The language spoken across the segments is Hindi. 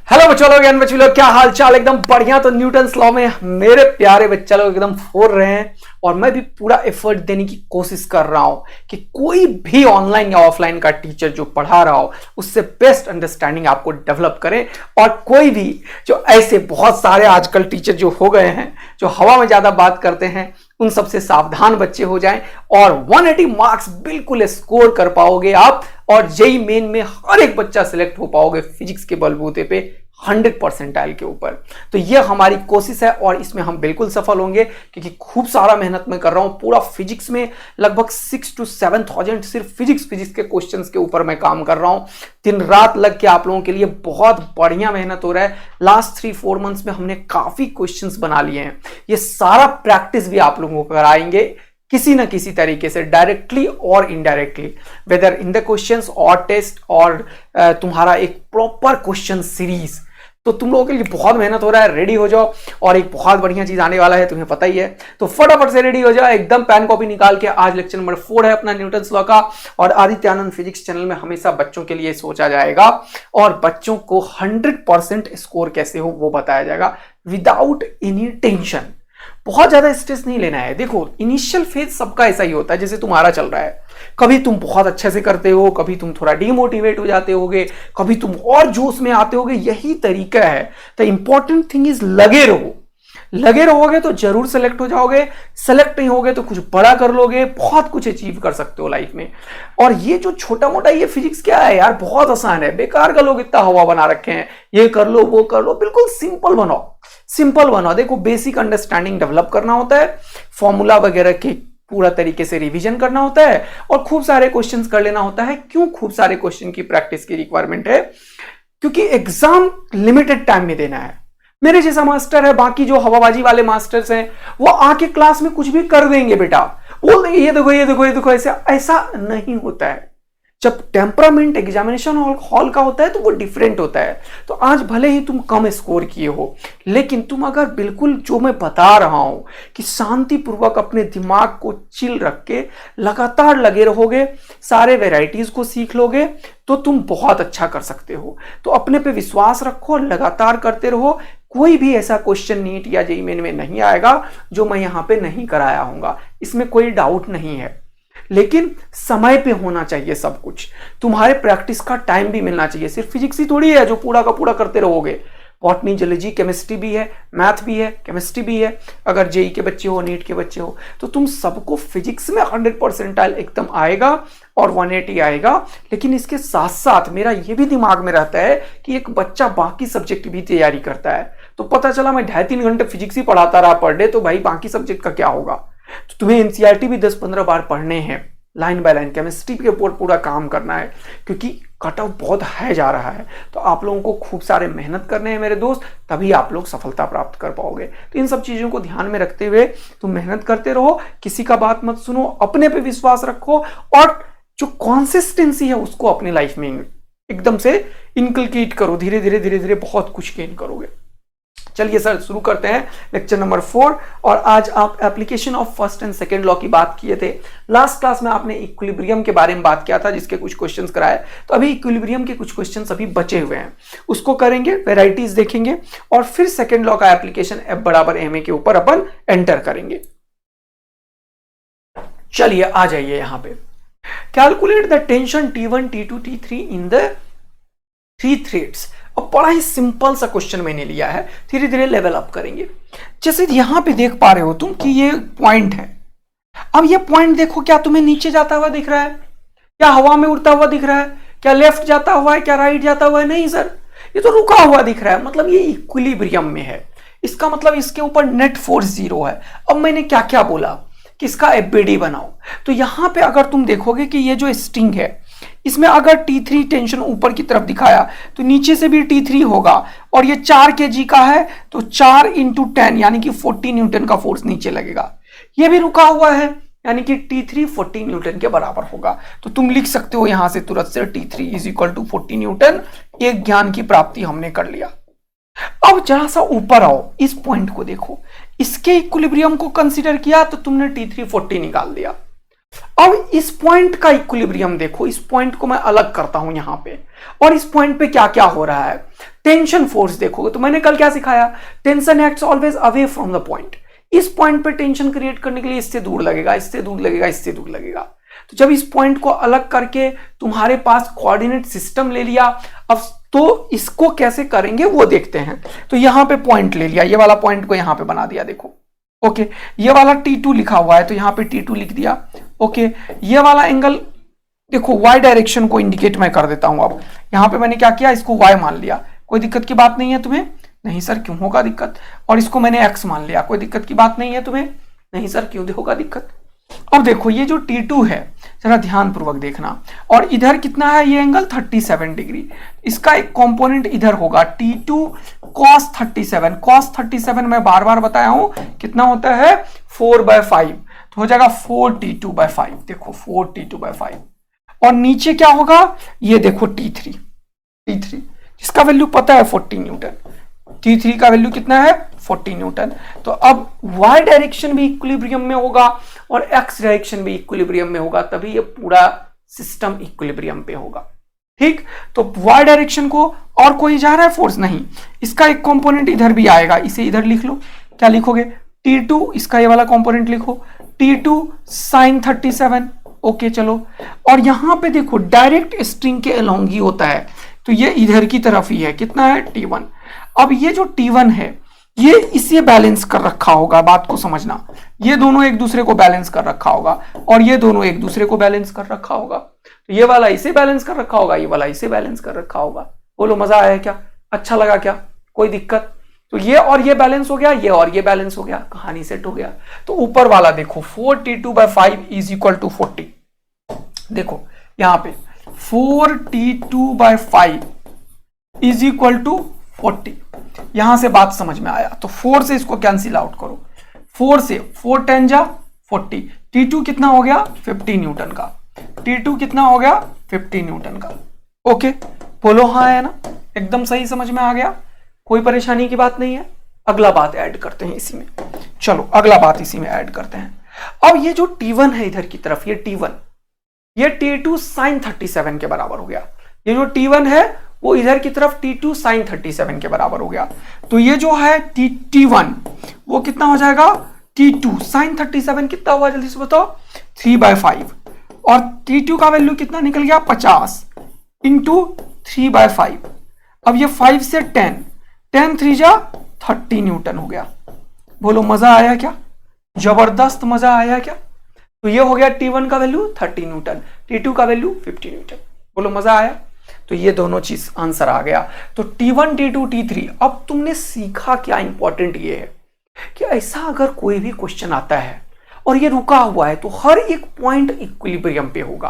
हेलो बच्चों लोग एंड बच्चों लोग, क्या हाल चाल? एकदम बढ़िया। तो न्यूटन्स लॉ में मेरे प्यारे बच्चे लोग एकदम फोड़ रहे हैं और मैं भी पूरा एफर्ट देने की कोशिश कर रहा हूं कि कोई भी ऑनलाइन या ऑफलाइन का टीचर जो पढ़ा रहा हो उससे बेस्ट अंडरस्टैंडिंग आपको डेवलप करे। और कोई भी जो ऐसे बहुत सारे आजकल टीचर जो हो गए हैं जो हवा में ज्यादा बात करते हैं उन सबसे सावधान बच्चे हो जाएं और 180 मार्क्स बिल्कुल स्कोर कर पाओगे आप और जेईई मेन में हर एक बच्चा सिलेक्ट हो पाओगे फिजिक्स के बलबूते पे 100 परसेंटाइल के ऊपर। तो ये हमारी कोशिश है और इसमें हम बिल्कुल सफल होंगे क्योंकि खूब सारा मेहनत मैं कर रहा हूं। पूरा फिजिक्स में लगभग 6,000 to 7,000 सिर्फ फिजिक्स के क्वेश्चंस के ऊपर मैं काम कर रहा हूं। दिन रात लग के आप लोगों के लिए बहुत बढ़िया मेहनत हो रहा है। लास्ट 3-4 मंथ्स में हमने काफी क्वेश्चंस बना लिए हैं। ये सारा प्रैक्टिस भी आप लोगों को कराएंगे किसी ना किसी तरीके से, डायरेक्टली और indirectly, whether in the questions और टेस्ट और तुम्हारा एक प्रॉपर क्वेश्चन सीरीज। तो तुम लोगों के लिए बहुत मेहनत हो रहा है, रेडी हो जाओ और एक बहुत बढ़िया चीज आने वाला है, तुम्हें पता ही है। तो फटाफट से रेडी हो जाओ, एकदम पेन कॉपी निकाल के। आज लेक्चर नंबर 4 है अपना न्यूटन्स लॉ का और आदित्य आनंद फिजिक्स चैनल में हमेशा बच्चों के लिए सोचा जाएगा और बच्चों को 100% स्कोर कैसे हो वो बताया जाएगा विदाउट एनी टेंशन। बहुत ज्यादा स्ट्रेस नहीं लेना है। देखो इनिशियल फेज सबका ऐसा ही होता है, जैसे तुम्हारा चल रहा है। कभी तुम बहुत अच्छे से करते हो, कभी तुम थोड़ा डिमोटिवेट हो जाते होगे, कभी तुम और जोश में आते होगे। यही तरीका है। द इंपॉर्टेंट थिंग इज लगे रहो। लगे रहोगे तो जरूर सेलेक्ट हो जाओगे। सेलेक्ट नहीं होगे तो कुछ बड़ा कर लोगे, बहुत कुछ अचीव कर सकते हो लाइफ में। और ये जो छोटा मोटा ये फिजिक्स क्या है यार, बहुत आसान है। बेकार का लोग इतना हवा बना रखे हैं, ये कर लो वो कर लो। बिल्कुल सिंपल बनाओ, सिंपल बनाओ। देखो बेसिक अंडरस्टैंडिंग डेवलप करना होता है, फॉर्मूला वगैरह के पूरा तरीके से रिवीजन करना होता है और खूब सारे क्वेश्चंस कर लेना होता है। क्यों खूब सारे क्वेश्चन की प्रैक्टिस की रिक्वायरमेंट है? क्योंकि एग्जाम लिमिटेड टाइम में देना है। मेरे जैसा मास्टर है, बाकी जो हवाबाजी वाले मास्टर्स हैं वो आके क्लास में कुछ भी कर देंगे बेटा, बोल देंगे ये देखो ये देखो ये देखो। ऐसा नहीं होता है। जब टेम्परामेंट एग्जामिनेशन हॉल का होता है तो वो डिफरेंट होता है। तो आज भले ही तुम कम स्कोर किए हो, लेकिन तुम अगर बिल्कुल जो मैं बता रहा हूं कि शांतिपूर्वक अपने दिमाग को चिल रख के लगातार लगे रहोगे, सारे वेराइटीज को सीख लोगे तो तुम बहुत अच्छा कर सकते हो। तो अपने पे विश्वास रखो, लगातार करते रहो। कोई भी ऐसा क्वेश्चन नीट या जेईई मेन में नहीं आएगा जो मैं यहां पे नहीं कराया हूंगा, इसमें कोई डाउट नहीं है। लेकिन समय पे होना चाहिए सब कुछ। तुम्हारे प्रैक्टिस का टाइम भी मिलना चाहिए। सिर्फ फिजिक्स ही थोड़ी है जो पूरा का पूरा करते रहोगे। बॉटनी, जूलॉजी, केमिस्ट्री भी है, मैथ भी है, केमिस्ट्री भी है। अगर जेईई के बच्चे हो, नीट के बच्चे हो, तो तुम सबको फिजिक्स में 100 परसेंटाइल एकदम आएगा और 180 आएगा। लेकिन इसके साथ साथ मेरा ये भी दिमाग में रहता है कि एक बच्चा बाकी सब्जेक्ट भी तैयारी करता है। तो पता चला मैं 2.5-3 घंटे फिजिक्स ही पढ़ाता रहा पर डे, तो भाई बाकी सब्जेक्ट का क्या होगा? तो तुम्हें एनसीईआरटी भी 10-15 बार पढ़ने हैं, लाइन बाय लाइन केमिस्ट्री के ऊपर पूरा काम करना है क्योंकि कट ऑफ बहुत हाई जा रहा है। तो आप लोगों को खूब सारे मेहनत करने हैं मेरे दोस्त, तभी आप लोग सफलता प्राप्त कर पाओगे। तो इन सब चीजों को ध्यान में रखते हुए तुम मेहनत करते रहो, किसी का बात मत सुनो, अपने पे विश्वास रखो और जो कॉन्सिस्टेंसी है उसको अपनी लाइफ में एकदम से इनकलकेट करो। धीरे धीरे धीरे धीरे बहुत कुछ गेन करोगे। चलिए सर शुरू करते हैं लेक्चर नंबर 4। और आज आप application of first and second law की बात किए थे। लास्ट क्लास में आपने इक्विलिब्रियम के बारे में बात किया था जिसके कुछ क्वेश्चंस कराए। तो अभी इक्विलिब्रियम के कुछ क्वेश्चंस अभी बचे हुए हैं, उसको करेंगे, वेराइटीज देखेंगे और फिर सेकंड लॉ का एप्लीकेशन F बराबर ma के ऊपर अपन एंटर करेंगे। चलिए आ जाइए यहां पे। Calculate the tension T1, T2, T3 in the 3 threads. अब बड़ा ही सिंपल सा क्वेश्चन मैंने लिया है, धीरे धीरे लेवल अप करेंगे। जैसे यहां पे देख पा रहे हो तुम कि ये पॉइंट है। अब ये पॉइंट देखो, क्या तुम्हें नीचे जाता हुआ दिख रहा है, क्या हवा में उड़ता हुआ दिख रहा है, क्या लेफ्ट जाता हुआ है, क्या राइट जाता हुआ है? नहीं सर, ये तो रुका हुआ दिख रहा है। मतलब ये इक्विलिब्रियम में है। इसका मतलब इसके ऊपर नेट फोर्स 0 है। अब मैंने क्या क्या बोला कि इसका एफबीडी बनाओ। तो यहां पे अगर तुम देखोगे कि ये जो स्ट्रिंग है इसमें अगर T3 टेंशन ऊपर की तरफ दिखाया तो नीचे से भी T3 होगा और ये 4 kg का है तो 4 × 10 यानी कि 40 न्यूटन का फोर्स नीचे लगेगा। ये भी रुका हुआ है यानी कि T3 40 न्यूटन के बराबर होगा। तो तुम लिख सकते हो यहां से तुरंत से T3 = 40 न्यूटन। एक ज्ञान की प्राप्ति हमने कर लिया। अब जरा सा ऊपर आओ, इस पॉइंट को देखो, इसके इक्विलिब्रियम को कंसीडर किया तो तुमने T3 40 निकाल दिया। अब इस पॉइंट का इक्विलिब्रियम देखो, इस पॉइंट को मैं अलग करता हूं यहां पे, और इस पॉइंट पे क्या क्या हो रहा है। टेंशन फोर्स देखोगे तो मैंने कल क्या सिखाया, tension acts always away from the point. इस पॉइंट पे टेंशन क्रिएट करने के लिए इससे दूर लगेगा, इससे दूर लगेगा, इससे दूर लगेगा। तो जब इस पॉइंट को अलग करके तुम्हारे पास कोऑर्डिनेट सिस्टम ले लिया, अब तो इसको कैसे करेंगे वो देखते हैं। तो यहां पे पॉइंट ले लिया, ये वाला पॉइंट को यहां पे बना दिया, देखो ओके। ये वाला T2 लिखा हुआ है तो यहां पे T2 लिख दिया, ओके। ये वाला एंगल देखो y डायरेक्शन को इंडिकेट मैं कर देता हूं। अब यहां पे मैंने क्या किया, इसको y मान लिया, कोई दिक्कत की बात नहीं है तुम्हें? नहीं सर क्यों होगा दिक्कत। और इसको मैंने x मान लिया, कोई दिक्कत की बात नहीं है तुम्हें? नहीं सर क्यों होगा दिक्कत। अब देखो ये जो T2 है जरा ध्यान पूर्वक देखना, और इधर कितना है ये एंगल 37 डिग्री, इसका एक कंपोनेंट इधर होगा T2 cos 37। cos 37 मैं बार बार बताया हूं कितना होता है 4/5, तो हो जाएगा 4T2/5। देखो 4T2/5, और नीचे क्या होगा ये देखो T3 जिसका वैल्यू पता है 40 न्यूटन। T3 का वैल्यू कितना है 40 न्यूटन। तो अब y डायरेक्शन भी इक्विलिब्रियम में होगा और x डायरेक्शन भी इक्विलिब्रियम में होगा, तभी ये पूरा सिस्टम इक्विलिब्रियम पे होगा। ठीक, तो y डायरेक्शन को और कोई जा रहा है फोर्स नहीं, इसका एक कंपोनेंट इधर भी आएगा, इसे इधर लिख लो। क्या लिखोगे, T2, इसका ये वाला कंपोनेंट लिखो T2 sin 37। ओके चलो, और यहां पे देखो डायरेक्ट स्ट्रिंग के अलोंग ही होता है, तो ये इधर की तरफ ही है, कितना है T1। अब ये जो T1 है ये इसे बैलेंस कर रखा होगा, बात को समझना, ये दोनों एक दूसरे को बैलेंस कर रखा होगा और ये दोनों एक दूसरे को बैलेंस कर रखा होगा। तो ये वाला इसे बैलेंस कर रखा होगा, ये वाला इसे बैलेंस कर रखा होगा। बोलो मजा आया क्या, अच्छा लगा क्या, कोई दिक्कत? तो ये और ये बैलेंस हो गया, ये और ये बैलेंस हो गया, कहानी सेट हो गया। तो ऊपर वाला देखो 4T2/5 इज इक्वल टू 40। देखो यहां पे 4T2/5 इज इक्वल टू 40, यहां से बात समझ में आया। तो 4 से इसको कैंसिल आउट करो, 4 से 4 10 जा 40। T2 कितना हो गया 50 न्यूटन का, T2 कितना हो गया 50 न्यूटन का। ओके बोलो हाँ है ना, एकदम सही समझ में आ गया, कोई परेशानी की बात नहीं है। अगला बात ऐड करते हैं इसी में, चलो अगला बात इसी में ऐड करते हैं। अब ये जो T1 है इधर की तरफ, ये T1, ये T2 sin 37 के बराबर हो गया। ये जो T1 है वो इधर की तरफ T2 sin 37 के बराबर हो गया। तो ये जो है T1 वो कितना हो जाएगा, T2 sin 37 कितना हुआ जल्दी से बताओ 3/5, और T2 का वैल्यू कितना निकल गया 50 इंटू 3/5। अब ये 5 से 10 3 जा 30 न्यूटन हो गया। बोलो मजा आया क्या, जबरदस्त मजा आया क्या। तो ये हो गया T1 का वैल्यू 30 न्यूटन, T2 का वैल्यू 50 न्यूटन। बोलो मजा आया। तो ये दोनों चीज आंसर आ गया। तो T1 T2 T3, अब तुमने सीखा क्या, इंपॉर्टेंट ये है कि ऐसा अगर कोई भी क्वेश्चन आता है और ये रुका हुआ है तो हर एक पॉइंट इक्विलिब्रियम पे होगा।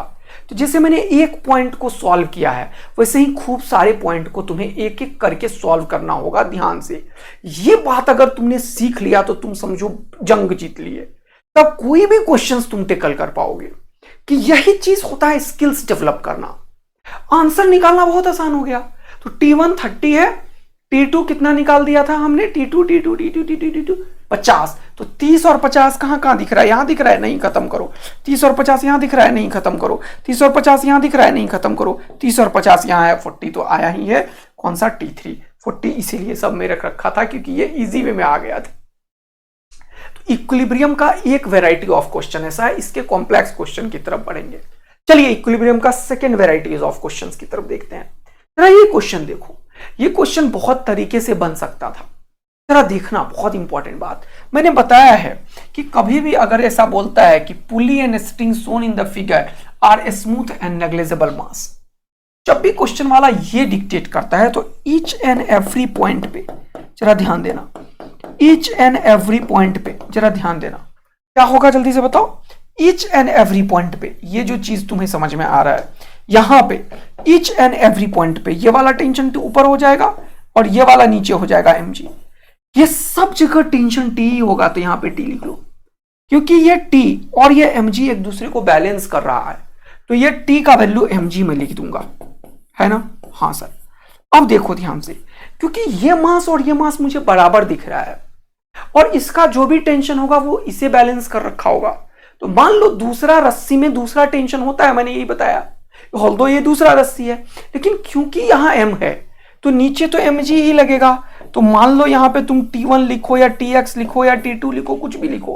तो जैसे मैंने एक पॉइंट को सॉल्व किया है वैसे ही खूब सारे पॉइंट को तुम्हें एक एक करके सॉल्व करना होगा ध्यान से। ये बात अगर तुमने सीख लिया तो तुम समझो जंग जीत लिए, तब कोई भी क्वेश्चंस तुम टेकल कर पाओगे। कि यही चीज होता है स्किल्स डेवलप करना, आंसर निकालना बहुत आसान हो गया। तो T1 30 है, T2 कितना निकाल दिया था हमने, T2 50। तो 30 और 50 कहां दिख रहा है, यहां दिख रहा है, नहीं खत्म करो। 30 और 50 यहां दिख रहा है, नहीं खत्म करो। 30 और 50 यहां दिख रहा है, नहीं खत्म करो। 30 और 50 यहां है, 40 तो आया ही है, कौन सा T3 40, इसीलिए सब में रख रखा था क्योंकि ये इजी वे में आ गया था। तो इक्विलिब्रियम का एक वेराइटी ऑफ क्वेश्चन ऐसा है, इसके कॉम्प्लेक्स क्वेश्चन की तरफ बढ़ेंगे। चलिए इक्विलिब्रियम का सेकंड वेराइटीज ऑफ क्वेश्चंस की तरफ देखते हैं। जरा ये क्वेश्चन देखो, ये क्वेश्चन बहुत तरीके से बन सकता था, जरा देखना, बहुत इंपॉर्टेंट बात। मैंने बताया है कि कभी भी अगर ऐसा बोलता है कि pulley and string shown in the figure are smooth and negligible mass, जब भी क्वेश्चन वाला ये डिक्टेट करता है तो ईच एंड एवरी पॉइंट पे जरा ध्यान देना, ईच एंड एवरी पॉइंट पे जरा ध्यान देना। क्या होगा जल्दी से बताओ, ईच एंड एवरी पॉइंट पे ये जो चीज तुम्हें समझ में आ रहा है, यहां पे ईच एंड एवरी पॉइंट पे ये वाला टेंशन T ऊपर हो जाएगा और ये वाला नीचे हो जाएगा mg। ये सब जगह टेंशन T ही होगा, तो यहां पे T लिख लो, क्योंकि ये T और ये mg एक दूसरे को बैलेंस कर रहा है। तो ये T का वैल्यू mg में लिख दूंगा, है ना। हाँ सर। अब देखो ध्यान से, क्योंकि ये मास और ये मास मुझे बराबर दिख रहा है और इसका जो भी टेंशन होगा वो इसे बैलेंस कर रखा होगा। तो मान लो दूसरा रस्सी में दूसरा टेंशन होता है, मैंने यही बताया, ऑल्दो ये दूसरा रस्सी है, लेकिन क्योंकि यहां m है तो नीचे तो mg ही लगेगा। तो मान लो यहां पे तुम t1 लिखो या tx लिखो या t2 लिखो, कुछ भी लिखो,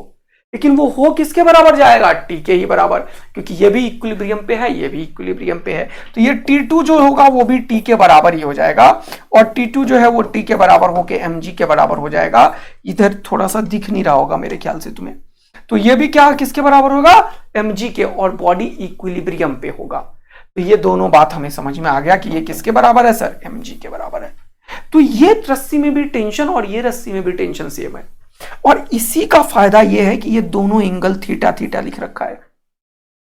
लेकिन वो हो किसके बराबर जाएगा? t के ही बराबर, क्योंकि ये भी इक्विलिब्रियम पे है, ये भी इक्विलिब्रियम पे है। तो ये t2 जो होगा वो भी t के बराबर ही हो जाएगा, और t2 जो है वो t के बराबर होके mg के बराबर हो जाएगा। इधर थोड़ा सा दिख नहीं रहा होगा मेरे ख्याल से तुम्हें। तो ये भी क्या किसके बराबर होगा? mg के, और बॉडी इक्विलिब्रियम पे होगा। तो ये दोनों बात हमें समझ में आ गया कि ये किसके बराबर है सर? mg के बराबर है। तो ये रस्सी में भी टेंशन और ये रस्सी में भी टेंशन सेम है, और इसी का फायदा ये है कि ये दोनों एंगल थीटा थीटा लिख रखा है।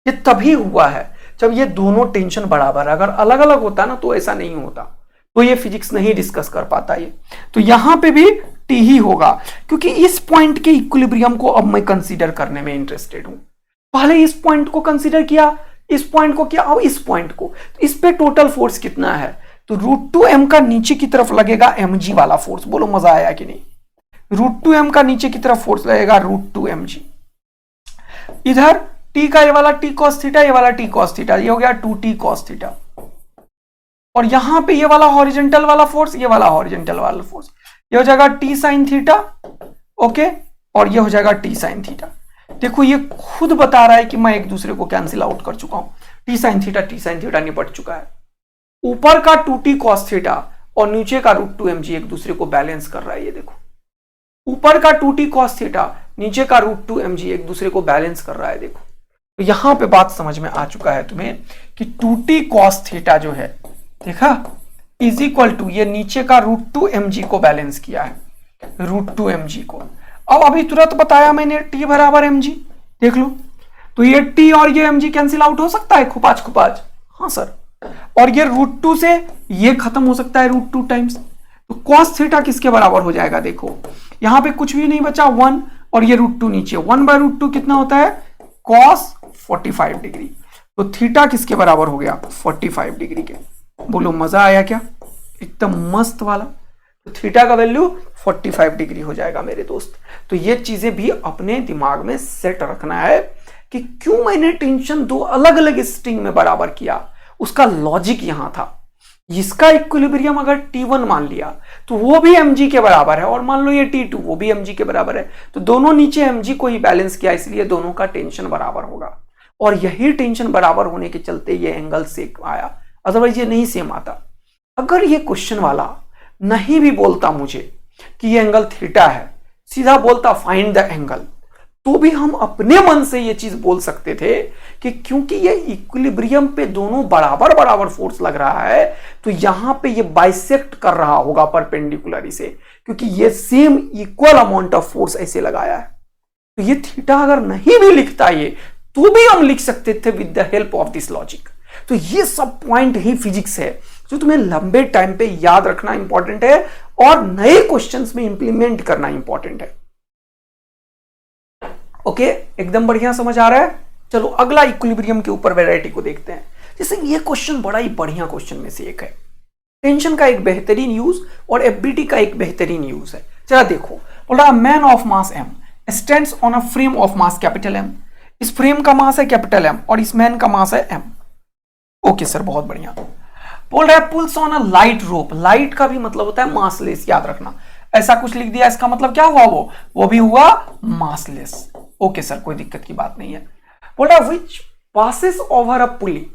ये तभी हुआ है जब ये दोनों टेंशन बराबर है। अगर अलग अलग होता ना तो ऐसा नहीं होता, तो ये फिजिक्स नहीं डिस्कस कर पाता ये। तो यहां पे भी टी ही होगा, क्योंकि इस पॉइंट के इक्विलिब्रियम को अब मैं कंसीडर करने में इंटरेस्टेड हूं। पहले इस पॉइंट को कंसीडर किया, इस पॉइंट को किया, अब इस पॉइंट को। तो इस पे टोटल फोर्स कितना है? तो √2m का नीचे की तरफ लगेगा mg वाला फोर्स। बोलो मजा आया कि नहीं? √2m का नीचे की तरफ फोर्स लगेगा √2mg। इधर t का ये वाला t cos थीटा, ये वाला t cos थीटा, ये हो गया 2t cos थीटा। और यहां पे ये वाला हॉरिजॉन्टल वाला फोर्स, ये वाला हॉरिजॉन्टल वाला फोर्स, ये हो जाएगा t sin थीटा, ओके, और ये हो जाएगा t sin थीटा। देखो ये खुद बता रहा है कि मैं एक दूसरे को कैंसिल आउट कर चुका हूं। t sin थीटा निपट चुका है। ऊपर का 2t cos थीटा और नीचे का √2mg एक दूसरे को बैलेंस कर रहा है। ये देखो, ऊपर का 2t cos थीटा, नीचे का √2mg एक दूसरे को बैलेंस कर रहा है। देखो, तो यहां पे बात समझ में आ चुका है तुम्हें कि 2t cos थीटा जो है, देखा, इज इक्वल टू ये नीचे का √2mg को बैलेंस किया है, √2mg को। अब अभी तुरंत बताया मैंने t बराबर mg, देख लो। तो ये t और ये mg कैंसिल आउट हो सकता है खुपाच खुपाच? हाँ सर। और ये √2 से ये खत्म हो सकता है √2 टाइम्स। तो cos थीटा किसके बराबर हो जाएगा? देखो यहां पे कुछ भी नहीं बचा, 1, और ये √2 नीचे, 1/√2 कितना होता है? cos 45 degree. तो थीटा किसके बराबर हो गया? 45 डिग्री के। बोलो मजा आया क्या? एकदम मस्त वाला। तो थीटा का वैल्यू 45 डिग्री हो जाएगा मेरे दोस्त। तो ये चीजें भी अपने दिमाग में सेट रखना है कि क्यों मैंने टेंशन दो अलग अलग स्ट्रिंग में बराबर किया। उसका लॉजिक यहां था, इसका इक्विलिब्रियम अगर T1 मान लिया तो वो भी mg के बराबर है, और मान लो ये T2 वो भी mg के बराबर है, तो दोनों नीचे mg को ही बैलेंस किया, इसलिए दोनों का टेंशन बराबर होगा। और यही टेंशन बराबर होने के चलते ये एंगल सेम आया, अदरवाइज ये नहीं सेम आता। अगर ये क्वेश्चन वाला नहीं भी बोलता मुझे कि ये एंगल थीटा है, सीधा बोलता फाइंड द एंगल, तो भी हम अपने मन से ये चीज बोल सकते थे कि क्योंकि ये इक्विलिब्रियम पे दोनों बराबर बराबर फोर्स लग रहा है, तो यहां पे ये बाइसेक्ट कर रहा होगा परपेंडिकुलरी से, क्योंकि ये same equal amount of force ऐसे लगाया है। तो ये थीटा अगर नहीं भी लिखता ये, तो भी हम लिख सकते थे with the help of this logic. तो ये सब पॉइंट ही फिजिक्स है जो तुम्हें लंबे टाइम पे याद रखना इंपॉर्टेंट है, और नए क्वेश्चंस में इंप्लीमेंट करना इंपॉर्टेंट है। ओके, एकदम बढ़िया समझ आ रहा है। चलो अगला इक्विलिब्रियम के ऊपर वैरायटी को देखते हैं। जैसे ये क्वेश्चन बड़ा ही बढ़िया क्वेश्चन में से एक है, टेंशन का एक बेहतरीन यूज और एफबीटी का एक बेहतरीन यूज है। चला देखो, बोल रहा man of mass m stands on a frame of mass capital M। इस फ्रेम का मास है कैपिटल M और इस मैन का मास है m। ओके सर, बहुत बढ़िया। बोल रहा है pulls on a light rope. Light का भी मतलब होता है मासलेस, याद रखना। ऐसा कुछ लिख दिया, इसका मतलब क्या हुआ? वो भी हुआ मासलेस। ओके सर, कोई दिक्कत की बात नहीं है। बोल रहा है व्हिच पासेस ओवर अ पुली,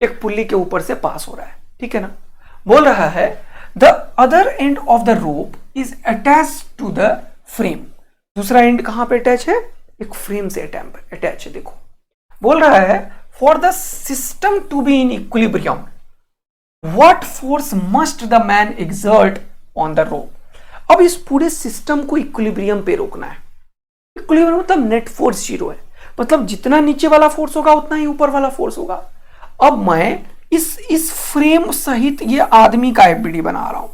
एक पुली के ऊपर से पास हो रहा है, ठीक है ना। बोल रहा है the other end of the rope is attach to the frame. दूसरा एंड कहां पे अटैच है? एक फ्रेम से अटैच है। देखो, बोल रहा है for the system to be in equilibrium what force must the man exert on the rope. अब इस पूरे सिस्टम को इक्विलिब्रियम पे रोकना है। इक्विलिब्रियम मतलब नेट फोर्स 0 है, मतलब जितना नीचे वाला फोर्स होगा उतना ही ऊपर वाला फोर्स होगा। अब मैं इस फ्रेम सहित ये आदमी का एफबीडी बना रहा हूं,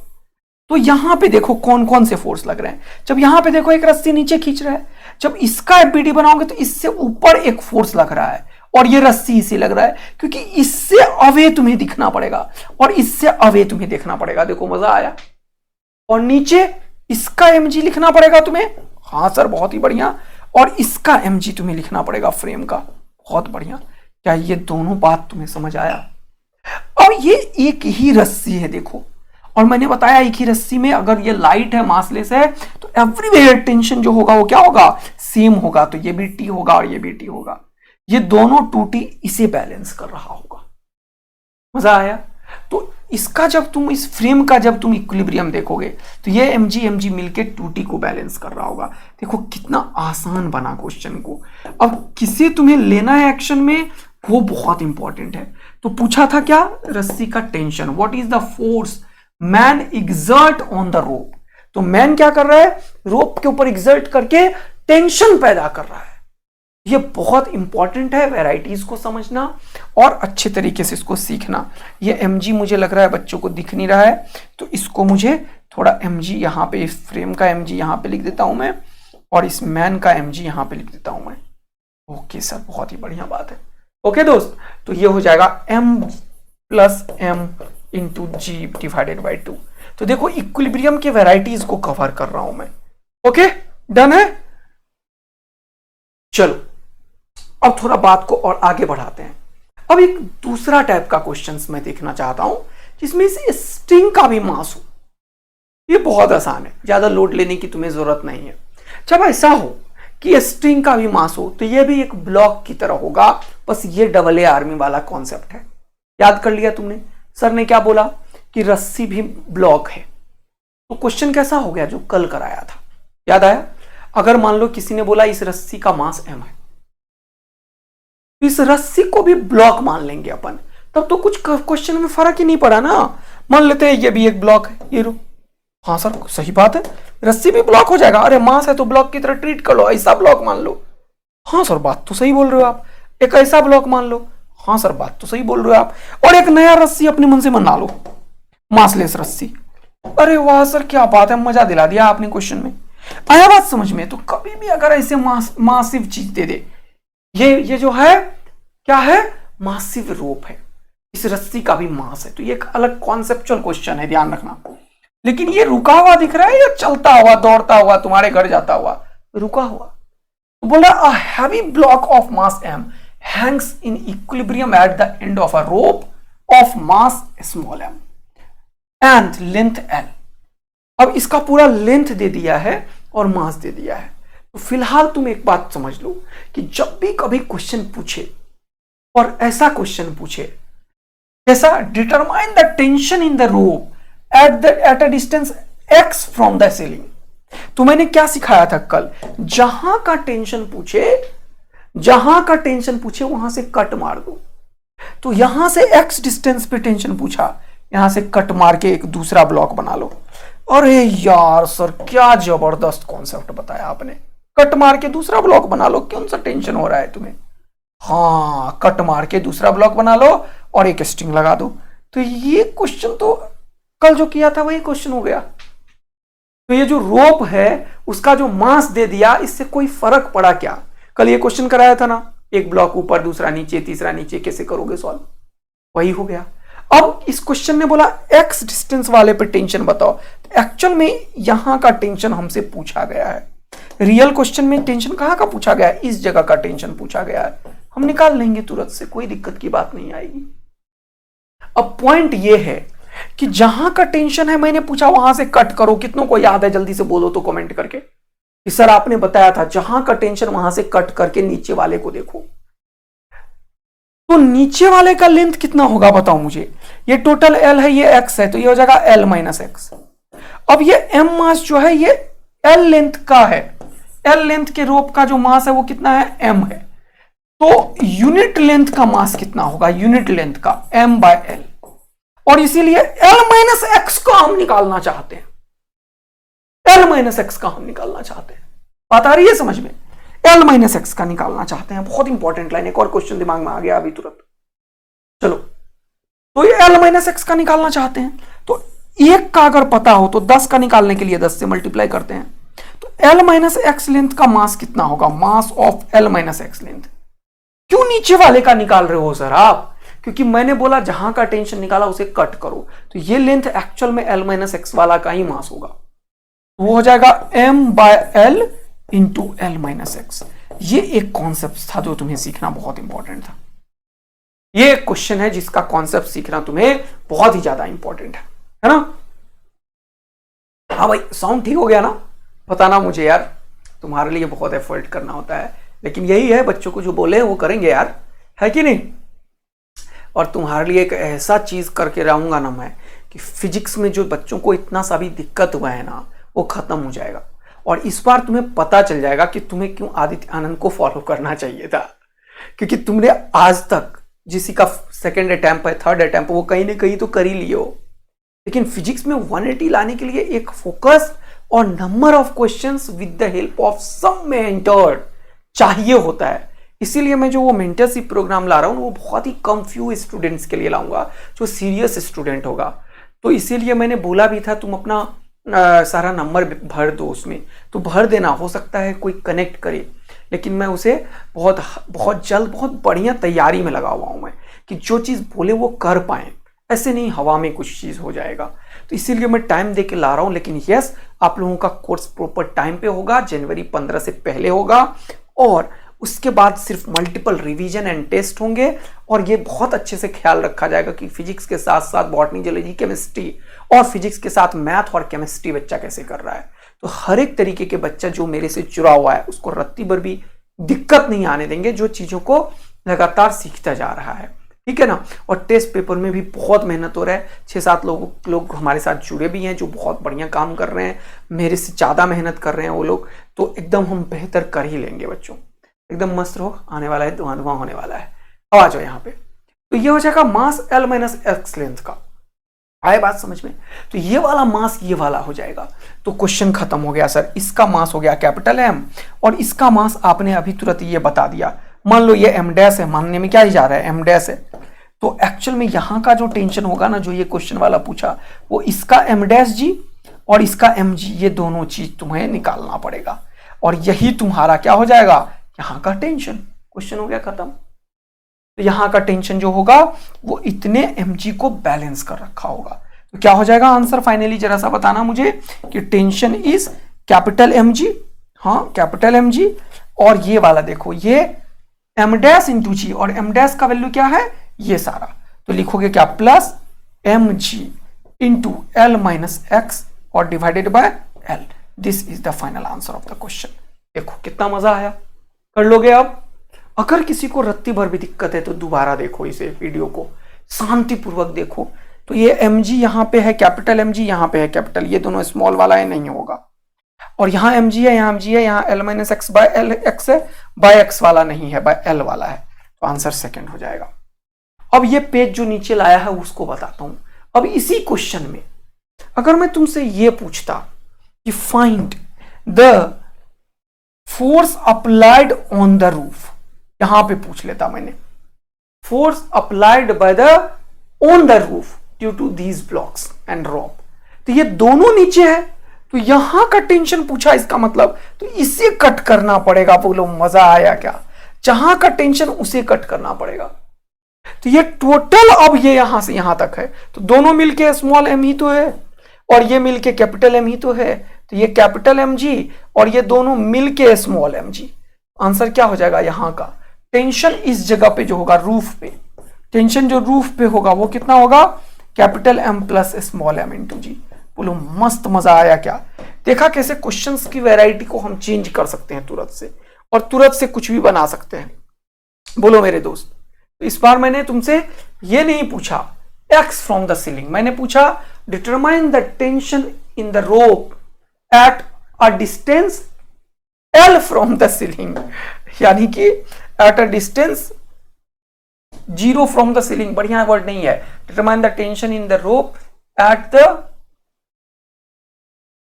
तो यहां पे देखो कौन कौन से फोर्स लग रहे हैं। जब यहां पे देखो एक रस्सी नीचे खींच रहा है, जब इसका एफबीडी बनाओगे तो इससे ऊपर एक फोर्स लग रहा है और ये रस्सी इसे लग रहा है, क्योंकि इससे अवे तुम्हें दिखना पड़ेगा और इससे अवे तुम्हें देखना पड़ेगा। देखो मजा आया। और नीचे इसका mg लिखना पड़ेगा तुम्हें। हाँ सर, बहुत ही बढ़िया। और इसका mg तुम्हें लिखना पड़ेगा फ्रेम का। बहुत बढ़िया। क्या ये दोनों बात तुम्हें समझ आया? अब ये एक ही रस्सी है देखो, और मैंने बताया एक ही रस्सी में अगर ये लाइट है, मासलेस है, तो एवरीवेयर टेंशन जो होगा वो क्या होगा, सेम होगा। तो ये भी टी होगा और ये भी टी होगा। ये दोनों 2t इसे बैलेंस कर रहा होगा। मजा आया? तो इसका जब तुम इस फ्रेम का जब तुम इक्विलिब्रियम देखोगे तो ये mg मिलके 2t को बैलेंस कर रहा होगा। देखो कितना आसान बना क्वेश्चन को। अब किसे तुम्हें लेना है एक्शन में वो बहुत इंपॉर्टेंट है। तो पूछा था क्या, रस्सी का tension, what is the force man exert on the रोप। तो मैन क्या कर रहा है, रोप के ऊपर एग्जर्ट करके टेंशन पैदा कर रहा है। ये बहुत इंपॉर्टेंट है वैरायटीज को समझना और अच्छे तरीके से इसको सीखना। ये mg मुझे लग रहा है बच्चों को दिख नहीं रहा है, तो इसको मुझे थोड़ा mg यहां पे, इस फ्रेम का mg यहां पे लिख देता हूं मैं, और इस मैन का mg यहां पे लिख देता हूं मैं। ओके सर, बहुत ही बढ़िया बात है। ओके दोस्त, तो ये हो जाएगा m plus m into g divided by 2। तो देखो इक्विलिब्रियम के वैरायटीज को कवर कर रहा हूं मैं। ओके, डन है। चलो अब थोड़ा बात को और आगे बढ़ाते हैं। अब एक दूसरा टाइप का क्वेश्चंस मैं देखना चाहता हूं जिसमें से स्ट्रिंग का भी मास हो। ये बहुत आसान है, ज्यादा लोड लेने की तुम्हें जरूरत नहीं है। जब ऐसा हो कि स्ट्रिंग का भी मास हो तो ये भी एक ब्लॉक की तरह होगा, बस ये डबल ए आर्मी वाला कॉन्सेप्ट है। याद कर लिया तुमने, सर ने क्या बोला कि रस्सी भी ब्लॉक है। तो क्वेश्चन कैसा हो गया जो कल कराया था, याद आया? अगर मान लो किसी ने बोला इस रस्सी का मास m है, इस रस्सी को भी ब्लॉक मान लेंगे अपन, तब तो कुछ क्वेश्चन में फर्क ही नहीं पड़ा ना। मान लेते हैं ये भी एक ब्लॉक है, ये रो, हाँ सर सही बात है, रस्सी भी ब्लॉक हो जाएगा। अरे मास है तो ब्लॉक की तरह ट्रीट कर लो, ऐसा ब्लॉक मान लो। हाँ सर बात तो सही बोल रहे हो आप, एक ऐसा ब्लॉक मान लो। हाँ सर बात तो सही बोल रहे हो आप, और एक नया रस्सी अपने मन से बना लो, मासलेस रस्सी। अरे वाह सर क्या बात है, मजा दिला दिया आपने क्वेश्चन में। आया बात समझ में? तो कभी भी अगर ऐसे मासिव चीज दे दे, ये जो है क्या है, मासिव रोप है, इस रस्सी का भी मास है, तो ये एक अलग कॉन्सेप्चुअल क्वेश्चन है, ध्यान रखना। लेकिन ये रुका हुआ दिख रहा है या चलता हुआ, दौड़ता हुआ, तुम्हारे घर जाता हुआ? रुका हुआ। तो बोल रहा a heavy block of mass m hangs in equilibrium at the end of a rope of mass small m and length l। अब इसका पूरा लेंथ दे दिया है और मास दे दिया है। तो फिलहाल तुम एक बात समझ लो कि जब भी कभी क्वेश्चन पूछे और ऐसा क्वेश्चन पूछे जैसा determine the tension in the rope at a distance x from the ceiling, तो मैंने क्या सिखाया था कल, जहां का टेंशन पूछे वहां से कट मार दो। तो यहां से x डिस्टेंस पे टेंशन पूछा, यहां से कट मार के एक दूसरा ब्लॉक बना लो। अरे यार सर क्या जबरदस्त कॉन्सेप्ट बताया आपने, कट मार के दूसरा ब्लॉक बना लो, कौन सा टेंशन हो रहा है तुम्हें? हाँ, कट मार के दूसरा ब्लॉक बना लो और एक स्ट्रिंग लगा दो। तो ये क्वेश्चन तो कल जो किया था वही क्वेश्चन हो गया। तो ये जो रोप है उसका जो मास दे दिया, इससे कोई फर्क पड़ा क्या? कल ये क्वेश्चन कराया था ना, एक ब्लॉक ऊपर दूसरा नीचे तीसरा नीचे, कैसे करोगे सॉल्व? वही हो गया। अब इस क्वेश्चन ने बोला x डिस्टेंस वाले पे टेंशन बताओ। तो एक्चुअल में यहां का टेंशन हमसे पूछा गया है, रियल क्वेश्चन में टेंशन कहां का पूछा गया है, इस जगह का टेंशन पूछा गया है। हम निकाल लेंगे तुरंत से, कोई दिक्कत की बात नहीं आएगी। अब पॉइंट ये है कि जहां का टेंशन है मैंने पूछा वहां से कट करो। कितनों को याद है जल्दी से बोलो तो कमेंट करके कि सर आपने बताया था जहां का टेंशन वहां से कट करके नीचे वाले को देखो। तो नीचे वाले का लेंथ कितना होगा बताओ मुझे। ये टोटल l है, ये x है, तो ये हो जाएगा l माइनस एक्स। अब ये m मास जो है ये l लेंथ का है, l लेंथ के रोप का जो मास है वो कितना है, m है। तो यूनिट लेंथ का मास कितना होगा, यूनिट लेंथ का m बाय l, और इसीलिए l माइनस एक्स का हम निकालना चाहते हैं, l माइनस एक्स का हम निकालना चाहते हैं। बात आ रही है समझ में? l माइनस एक्स का निकालना चाहते हैं। बहुत इंपॉर्टेंट लाइन, एक और क्वेश्चन दिमाग में आ गया अभी तुरंत। चलो, तो ये l माइनस एक्स का निकालना चाहते हैं। तो एक का अगर पता हो तो 10 का निकालने के लिए 10 से मल्टीप्लाई करते हैं। तो l माइनस एक्स लेंथ का मास कितना होगा, mass of l minus x length. क्यों नीचे वाले का निकाल रहे हो सर आप? क्योंकि मैंने बोला जहां का टेंशन निकाला उसे कट करो, तो ये लेंथ एक्चुअल में l माइनस एक्स वाला का ही मास होगा। वो हो जाएगा m by l into l minus x. ये एक कॉन्सेप्ट था जो तुम्हें सीखना बहुत इंपॉर्टेंट था। ये एक क्वेश्चन है जिसका कॉन्सेप्ट सीखना तुम्हें बहुत ही ज्यादा इंपॉर्टेंट है ना? हाँ भाई, साउंड ठीक हो गया ना? बताना मुझे यार, तुम्हारे लिए बहुत एफर्ट करना होता है, लेकिन यही है, बच्चों को जो बोले वो करेंगे यार, है कि नहीं? और तुम्हारे लिए एक ऐसा चीज करके रहूंगा ना मैं कि फिजिक्स में जो बच्चों को इतना सा भी दिक्कत हुआ है ना, वो खत्म हो जाएगा। और इस बार तुम्हें पता चल जाएगा कि तुम्हें क्यों आदित्य आनंद को फॉलो करना चाहिए था, क्योंकि तुमने आज तक जिसी का सेकंड अटेम्प्ट है, थर्ड अटेम्प्ट, वो कहीं ना कहीं तो कर ही लियो, लेकिन फिजिक्स में 180 लाने के लिए एक फोकस और number of questions with the help of some mentor चाहिए होता है। इसीलिए मैं जो वो मेंटरशिप प्रोग्राम ला रहा हूँ वो बहुत ही कम फ्यू स्टूडेंट्स के लिए लाऊंगा जो सीरियस स्टूडेंट होगा। तो इसीलिए मैंने बोला भी था तुम अपना सारा नंबर भर दो, उसमें तो भर देना, हो सकता है कोई कनेक्ट करे, लेकिन मैं उसे बहुत बहुत जल्द बहुत बढ़िया तैयारी में लगा हुआ हूं मैं कि जो चीज़ बोले वो कर पाए, ऐसे नहीं हवा में कुछ चीज़ हो जाएगा। तो इसीलिए मैं टाइम दे के ला रहा हूं, लेकिन यस, आप लोगों का कोर्स प्रॉपर टाइम पे होगा, जनवरी 15 से पहले होगा, और उसके बाद सिर्फ मल्टीपल रिवीजन एंड टेस्ट होंगे, और ये बहुत अच्छे से ख्याल रखा जाएगा कि फिजिक्स के साथ साथ बॉटनी, जियोलॉजी, केमिस्ट्री, और फिजिक्स के साथ मैथ और केमिस्ट्री बच्चा कैसे कर रहा है। तो हर एक तरीके के बच्चा जो मेरे से जुड़ा हुआ है उसको रत्ती भर भी दिक्कत नहीं आने देंगे, जो चीजों को लगातार सीखता जा रहा है, ठीक है ना। और टेस्ट पेपर में भी बहुत मेहनत हो रहा है, 6-7 लोग हमारे साथ जुड़े भी हैं जो बहुत बढ़िया काम कर रहे हैं, मेरे से ज्यादा मेहनत कर रहे हैं वो लोग, तो एकदम हम बेहतर कर ही लेंगे बच्चों, एकदम मस्त रहो, आने वाला है, धुआं धुआं होने वाला है। अब आ जाओ यहाँ पे, तो ये हो जाएगा मास L माइनस एक्स लेंथ का, आए बात समझ में? तो ये वाला मास ये वाला हो जाएगा, तो क्वेश्चन खत्म हो गया सर। इसका मास हो गया कैपिटल M, और इसका मास आपने अभी तुरंत ये बता दिया। मान लो ये M डैश है, मानने में क्या ही जा रहा है, M डैश है, तो एक्चुअल में यहाँ का जो टेंशन होगा ना, जो ये क्वेश्चन वाला पूछा, वो इसका M डैश जी और इसका M जी, ये दोनों चीज तुम्हें निकालना पड़ेगा, और यही तुम्हारा क्या हो जाएगा, यहाँ का टेंशन। क्वेश्चन हो गया खत्म। तो यहाँ का टेंशन जो होगा वो इतने mg को बैलेंस कर रखा होगा। तो क्या हो जाएगा आंसर फाइनली, जरा सा बताना मुझे कि टेंशन इज कैपिटल mg, हाँ कैपिटल mg, और ये वाला देखो ये m डैश इंटू जी, और m डैश का वैल्यू क्या है, ये सारा, तो लिखोगे क्या, plus mg into l minus x और divided by l। This is the final answer of the question. देखो कितना मजा आया, कर लोगे। अब अगर किसी को रत्ती भर भी दिक्कत है तो दोबारा देखो इसे, वीडियो को शांतिपूर्वक देखो। तो ये mg यहाँ पे है कैपिटल mg, यहाँ पे है कैपिटल, ये दोनों स्मॉल वाला है, नहीं होगा, और यहाँ mg है, यहाँ mg है, यहाँ l minus x by L x है, बाय एक्स वाला नहीं है, बाय l वाला है, तो आंसर सेकंड हो जाएगा। अब ये पेज जो नीचे लाया है उसको बताता हूं। अब इसी क्वेश्चन में अगर मैं तुमसे ये पूछता कि find the force applied on the roof, यहां पे पूछ लेता मैंने, force applied by the on the roof due to these blocks and rope, तो ये दोनों नीचे है, तो यहां का टेंशन पूछा, इसका मतलब तो इसे कट करना पड़ेगा। बोलो मजा आया क्या, जहां का टेंशन उसे कट करना पड़ेगा। तो ये टोटल अब ये यहां से यहां तक है, तो दोनों मिलके स्मॉल m ही तो है, और ये मिलके कैपिटल M ही तो है, तो ये कैपिटल mg और ये दोनों मिलके स्मॉल mg। आंसर क्या हो जाएगा, यहां का टेंशन इस जगह पे जो होगा रूफ पे, टेंशन जो रूफ पे होगा वो कितना होगा, capital M plus small m into g. बोलो मस्त मजा आया क्या, देखा कैसे क्वेश्चंस की वैरायटी को हम चेंज कर सकते हैं तुरंत से, और तुरंत से कुछ भी बना सकते हैं। बोलो मेरे दोस्त, तो इस बार मैंने तुमसे ये नहीं पूछा x फ्रॉम द सीलिंग, मैंने पूछा determine the tension in the rope at a distance L from the ceiling, यानी कि at a distance 0 from the ceiling, बढ़िया वर्ड नहीं है, determine the tension in the rope at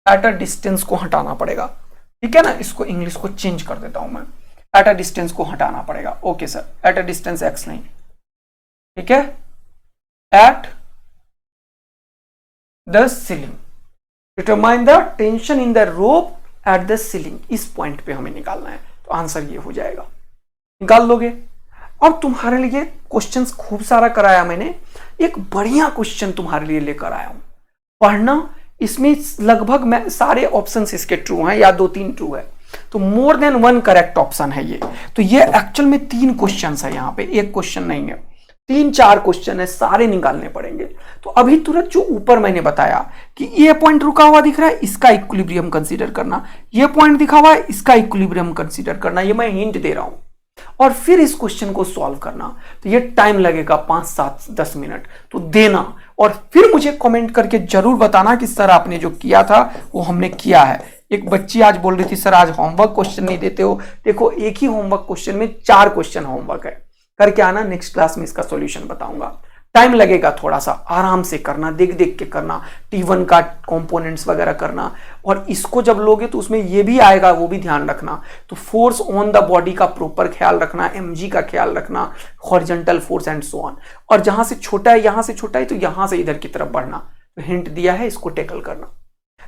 a distance को हटाना पड़ेगा, ठीक है ना। इसको इंग्लिश को चेंज कर देता हूं मैं, एट अ डिस्टेंस को हटाना पड़ेगा। Okay sir, at a distance x नहीं, ठीक है, at the ceiling, determine the tension in the rope at the ceiling, इस पॉइंट पे हमें निकालना है, तो आंसर ये हो जाएगा, निकाल लोगे। अब तुम्हारे लिए क्वेश्चंस खूब सारा कराया मैंने, एक बढ़िया क्वेश्चन तुम्हारे लिए लेकर आया हूं, पढ़ना। इसमें लगभग मैं सारे ऑप्शंस इसके ट्रू हैं या 2-3 ट्रू है, तो मोर देन 1 करेक्ट ऑप्शन है ये। तो ये एक्चुअल में 3 क्वेश्चन है, यहाँ पे एक क्वेश्चन नहीं है, 3-4 क्वेश्चन है, सारे निकालने पड़ेंगे। तो अभी तुरंत जो ऊपर मैंने बताया कि ये पॉइंट रुका हुआ दिख रहा है, इसका इक्विलिब्रियम कंसीडर करना, ये पॉइंट दिखा हुआ है, इसका इक्विलिब्रियम कंसीडर करना, ये मैं हिंट दे रहा हूं, और फिर इस क्वेश्चन को सॉल्व करना। तो ये टाइम लगेगा 5, 7, 10 मिनट, तो देना और फिर मुझे कमेंट करके जरूर बताना कि सर आपने जो किया था वो हमने किया है। एक बच्ची आज बोल रही थी सर आज होमवर्क क्वेश्चन नहीं देते हो। देखो एक ही होमवर्क क्वेश्चन में 4 क्वेश्चन होमवर्क है, करके आना, नेक्स्ट क्लास में इसका सॉल्यूशन बताऊंगा। टाइम लगेगा, थोड़ा सा आराम से करना, देख देख के करना, T1 का कंपोनेंट्स वगैरह करना। और इसको जब लोगे तो उसमें ये भी आएगा, वो भी ध्यान रखना। तो फोर्स ऑन द बॉडी का प्रॉपर ख्याल रखना, mg का ख्याल रखना, horizontal force and so on. और जहां से छोटा है, यहां से छोटा है, तो यहां से इधर की तरफ बढ़ना। तो हिंट दिया है, इसको टैकल करना।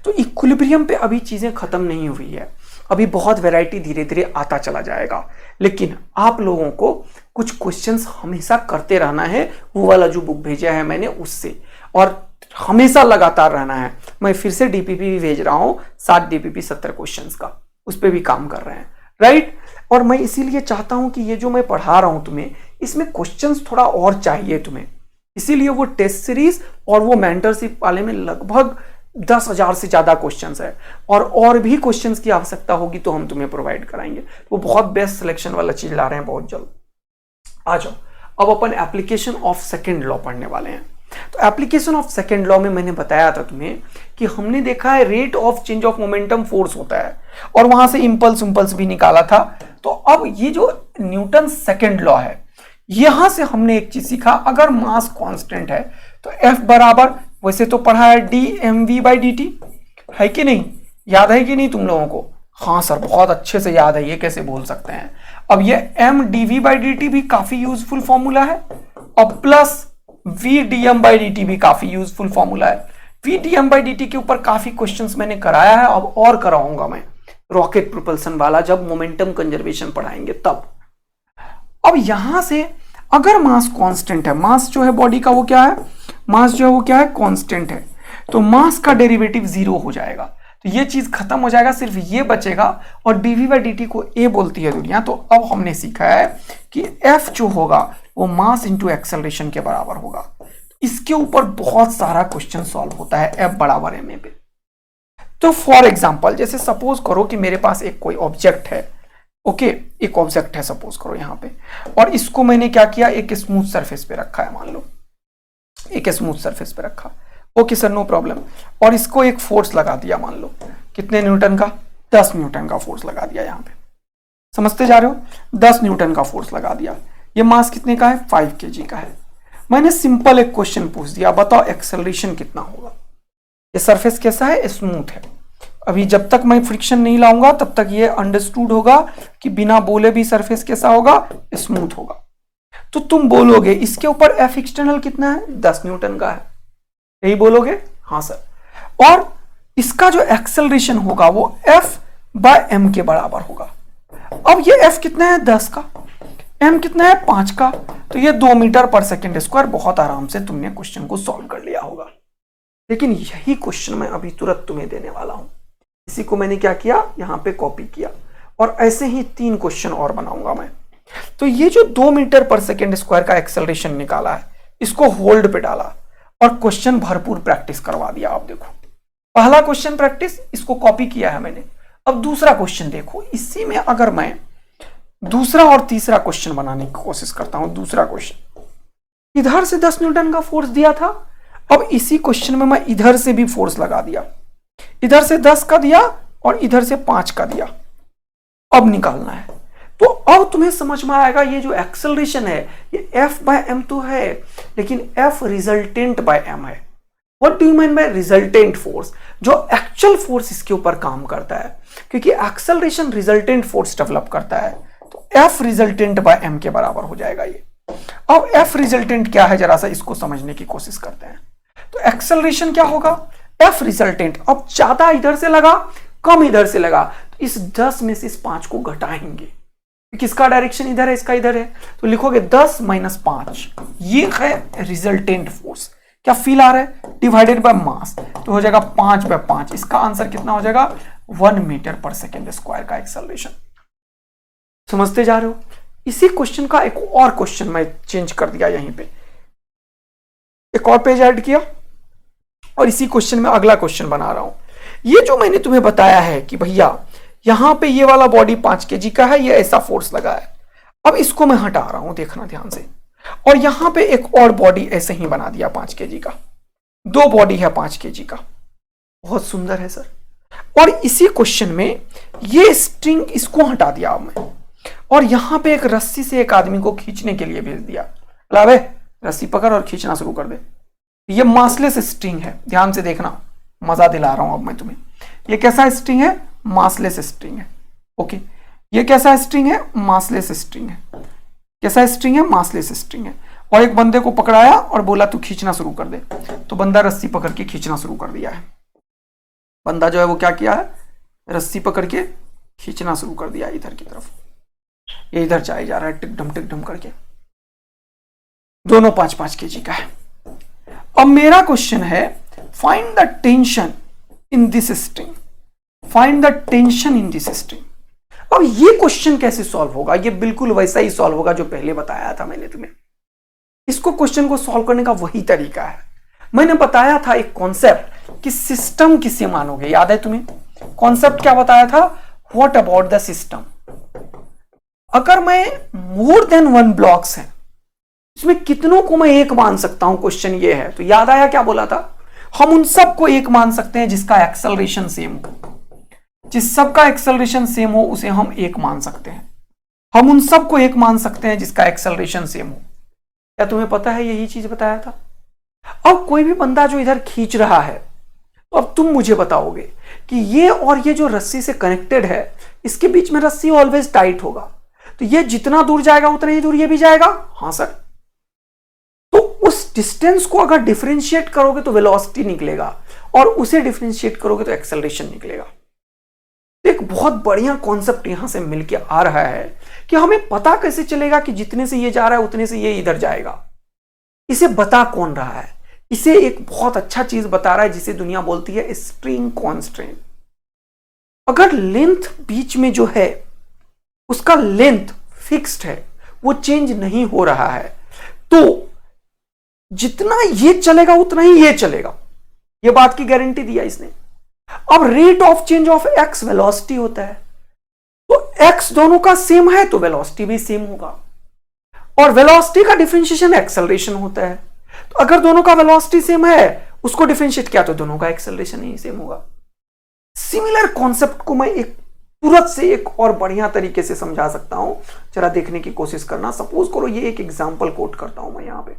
तो इक्विलिब्रियम पे अभी चीजें खत्म नहीं हुई है, अभी बहुत वैरायटी धीरे धीरे आता चला जाएगा। लेकिन आप लोगों को कुछ क्वेश्चंस हमेशा करते रहना है, वो वाला जो बुक भेजा है मैंने उससे, और हमेशा लगातार रहना है। मैं फिर से डीपीपी भी भेज रहा हूं, 7 डीपीपी 70 क्वेश्चंस का, उस पर भी काम कर रहे हैं, राइट। और मैं इसीलिए चाहता हूं कि ये जो मैं पढ़ा रहा हूं तुम्हें, इसमें क्वेश्चंस थोड़ा और चाहिए तुम्हें। इसीलिए वो टेस्ट सीरीज और वो मेंटरशिप वाले में लगभग 10,000 से ज्यादा क्वेश्चंस है, और भी क्वेश्चंस की आवश्यकता होगी तो हम तुम्हें प्रोवाइड कराएंगे। वो बहुत बेस्ट सिलेक्शन वाला चीज ला रहे हैं बहुत जल्द। आ जाओ, अब अपन एप्लीकेशन ऑफ सेकंड लॉ पढ़ने वाले हैं। तो एप्लीकेशन ऑफ सेकंड लॉ में मैंने बताया था तुम्हें कि हमने देखा है rate of change of momentum force होता है, और वहां से इंपल्स भी निकाला था। तो अब ये जो न्यूटन सेकंड लॉ है, यहां से हमने एक चीज सीखा, अगर मास कांस्टेंट है तो F बराबर, वैसे तो पढ़ा है dmv/dt, है कि नहीं, याद है कि नहीं तुम लोगों को? हाँ सर बहुत अच्छे से याद है, ये कैसे भूल सकते हैं। अब ये mdv/dt भी काफी यूजफुल फॉर्मूला है, और प्लस vdm/dt भी काफी यूजफुल फॉर्मूला है। vdm/dt के ऊपर काफी क्वेश्चंस मैंने कराया है, अब और कराऊंगा मैं रॉकेट प्रोपल्सन वाला, जब मोमेंटम कंजर्वेशन पढ़ाएंगे तब। अब यहां से अगर मास कांस्टेंट है, मास जो है बॉडी का वो क्या है, मास जो है वो क्या है, कांस्टेंट है, तो मास का डेरिवेटिव 0 हो जाएगा। तो ये चीज खत्म हो जाएगा, सिर्फ ये बचेगा, और dv/dt को a बोलती है दुनिया। तो अब हमने सीखा है कि f जो होगा वो मास इंटू एक्सेलरेशन के बराबर होगा। इसके ऊपर बहुत सारा क्वेश्चन सॉल्व होता है f बराबर ma पे। तो फॉर एग्जाम्पल, जैसे सपोज करो कि मेरे पास एक कोई ऑब्जेक्ट है, ओके, एक ऑब्जेक्ट है सपोज करो यहाँ पे, और इसको मैंने क्या किया, एक स्मूथ सरफेस पे रखा है, मान लो एक स्मूथ सरफेस पे रखा, ओके सर नो प्रॉब्लम, और इसको एक फोर्स लगा दिया, मान लो कितने न्यूटन का, 10 न्यूटन का फोर्स लगा दिया। यहाँ पे समझते जा रहे हो, 10 न्यूटन का फोर्स लगा दिया। ये मास कितने का है, 5 kg का है। मैंने सिंपल एक क्वेश्चन पूछ दिया, बताओ एक्सेलरेशन कितना होगा। ये सरफेस कैसा है, स्मूथ है। अभी जब तक मैं फ्रिक्शन नहीं लाऊंगा तब तक ये अंडरस्टूड होगा कि बिना बोले भी सरफेस कैसा होगा, स्मूथ होगा। तो तुम बोलोगे इसके ऊपर F एक्सटर्नल कितना है, 10 न्यूटन का है, यही बोलोगे, हाँ सर। और इसका जो एक्सेलरेशन होगा वो F/m के बराबर होगा। अब ये F कितना है, 10 का, m कितना है, 5 का, तो ये 2 मीटर पर सेकेंड स्क्वायर। बहुत आराम से तुमने क्वेश्चन को सॉल्व कर लिया होगा। लेकिन यही क्वेश्चन मैं अभी तुरंत तुम्हें देने वाला हूं। इसी को मैंने क्या किया, यहां पे कॉपी किया, और ऐसे ही 3 क्वेश्चन और बनाऊंगा मैं। तो ये जो 2 मीटर पर सेकेंड स्क्वायर का एक्सेलरेशन निकाला है, इसको होल्ड पे डाला और क्वेश्चन भरपूर प्रैक्टिस करवा दिया। आप देखो, पहला क्वेश्चन प्रैक्टिस, इसको कॉपी किया है मैंने। अब दूसरा क्वेश्चन देखो, इसी में अगर मैं दूसरा और तीसरा क्वेश्चन बनाने की कोशिश करता हूं। दूसरा क्वेश्चन, इधर से 10 न्यूटन का फोर्स दिया था, अब इसी क्वेश्चन में मैं इधर से भी फोर्स लगा दिया, इधर से 10 का दिया और इधर से 5 का दिया। अब निकालना है। तो अब तुम्हें समझ में आएगा ये जो एक्सेलरेशन है ये F/m तो है, लेकिन F रिजल्टेंट बाय m है। What do you mean by resultant force, जो एक्चुअल फोर्स इसके ऊपर काम करता है, क्योंकि एक्सेलरेशन रिजल्टेंट फोर्स डेवलप करता है। तो F रिजल्टेंट बाय m के बराबर हो जाएगा ये। अब F रिजल्टेंट क्या है, जरा सा इसको समझने की कोशिश करते हैं। तो एक्सेलरेशन क्या होगा, F रिजल्टेंट। अब ज्यादा इधर से लगा, कम इधर से लगा, तो इस 10 में से इस 5 को घटाएंगे। किसका डायरेक्शन इधर है, इसका इधर है, तो लिखोगे 10 - 5, ये है रिजल्टेंट फोर्स। क्या फील आ रहा है, डिवाइडेड बाय मास, तो हो जाएगा 5/5। इसका आंसर कितना हो जाएगा, 1 मीटर पर सेकेंड स्क्वायर का एक्सेलरेशन। समझते जा रहे हो। इसी क्वेश्चन का एक और क्वेश्चन मैं चेंज कर दिया, यहीं पे एक और पेज ऐड किया और इसी क्वेश्चन में अगला क्वेश्चन बना रहा हूं। ये जो मैंने तुम्हें बताया है कि भैया यहां पे ये वाला बॉडी 5 kg का है, ये ऐसा फोर्स लगा है, अब इसको मैं हटा रहा हूं, देखना ध्यान से, और यहां पे एक और बॉडी ऐसे ही बना दिया 5 kg का, दो बॉडी है 5 kg का। बहुत सुंदर है सर। और इसी क्वेश्चन में ये स्ट्रिंग इसको हटा दिया अब मैं, और यहां पे एक रस्सी से एक आदमी को खींचने के लिए भेज दिया, लावे रस्सी पकड़ और खींचना शुरू कर दे। ये मासलेस स्ट्रिंग है, ध्यान से देखना, मजा दिला रहा हूं अब मैं तुम्हें। ये कैसा स्ट्रिंग है? मासलेस स्ट्रिंग है। ओके, ये कैसा स्ट्रिंग है? मासलेस स्ट्रिंग है। कैसा स्ट्रिंग है? मासलेस स्ट्रिंग है। और एक बंदे को पकड़ाया और बोला तू खींचना शुरू कर दे, तो बंदा रस्सी पकड़ के खींचना शुरू कर दिया है। बंदा जो है वो क्या किया है? रस्सी पकड़ के खींचना शुरू कर दिया इधर की तरफ, ये इधर जाए जा रहा है टिक डम करके। दोनों 5-5 kg का है। अब मेरा क्वेश्चन है find the tension in this string, find the tension in this string. अब ये क्वेश्चन कैसे सॉल्व होगा? ये बिल्कुल वैसा ही सॉल्व होगा जो पहले बताया था मैंने तुम्हें। इसको क्वेश्चन को सॉल्व करने का वही तरीका है। मैंने बताया था एक कॉन्सेप्ट कि सिस्टम किसे मानोगे, याद है तुम्हें? कॉन्सेप्ट क्या बताया था? What about the system. अगर मैं मोर देन वन ब्लॉक्स है, इसमें कितनों को मैं एक मान सकता हूं, क्वेश्चन ये है। तो याद आया क्या बोला था? हम उन सबको एक मान सकते हैं जिसका एक्सेलरेशन सेम हो। जिस सबका एक्सेलरेशन सेम हो उसे हम एक मान सकते हैं। हम उन सबको एक मान सकते हैं जिसका एक्सेलरेशन सेम हो। क्या तुम्हें पता है? यही चीज बताया था। अब कोई भी बंदा जो इधर खींच रहा है, तो अब तुम मुझे बताओगे कि ये और ये जो रस्सी से कनेक्टेड है, इसके बीच में रस्सी ऑलवेज टाइट होगा, तो ये जितना दूर जाएगा उतना ही दूर ये भी जाएगा। हाँ सर। तो उस डिस्टेंस को अगर डिफरेंशिएट करोगे तो वेलोसिटी निकलेगा, और उसे डिफरेंशिएट करोगे तो एक्सेलरेशन निकलेगा। एक बहुत बढ़िया कॉन्सेप्ट यहां से मिलके आ रहा है कि हमें पता कैसे चलेगा कि जितने से ये जा रहा है उतने से ये इधर जाएगा। इसे बता कौन रहा है? इसे एक बहुत अच्छा चीज बता रहा है जिसे दुनिया बोलती है स्ट्रिंग कॉन्स्ट्रेंट। अगर लेंथ बीच में जो है उसका लेंथ फिक्स्ड है, वो चेंज नहीं हो रहा है, तो जितना ये चलेगा उतना ही ये चलेगा। ये बात की गारंटी दिया इसने। अब rate of change of x velocity होता है, तो एक्स दोनों का सेम है तो वेलोसिटी भी सेम होगा, और वेलोसिटी का डिफरेंशिएशन एक्सेलरेशन होता है। तो अगर दोनों का वेलोसिटी सेम है, उसको डिफरेंशिएट किया तो दोनों का एक्सेलरेशन ही सेम होगा। सिमिलर कॉन्सेप्ट को मैं एक तुरंत से एक और बढ़िया तरीके से समझा सकता हूं, जरा देखने की कोशिश करना। सपोज करो ये एक एग्जांपल कोट करता हूं मैं यहां पे।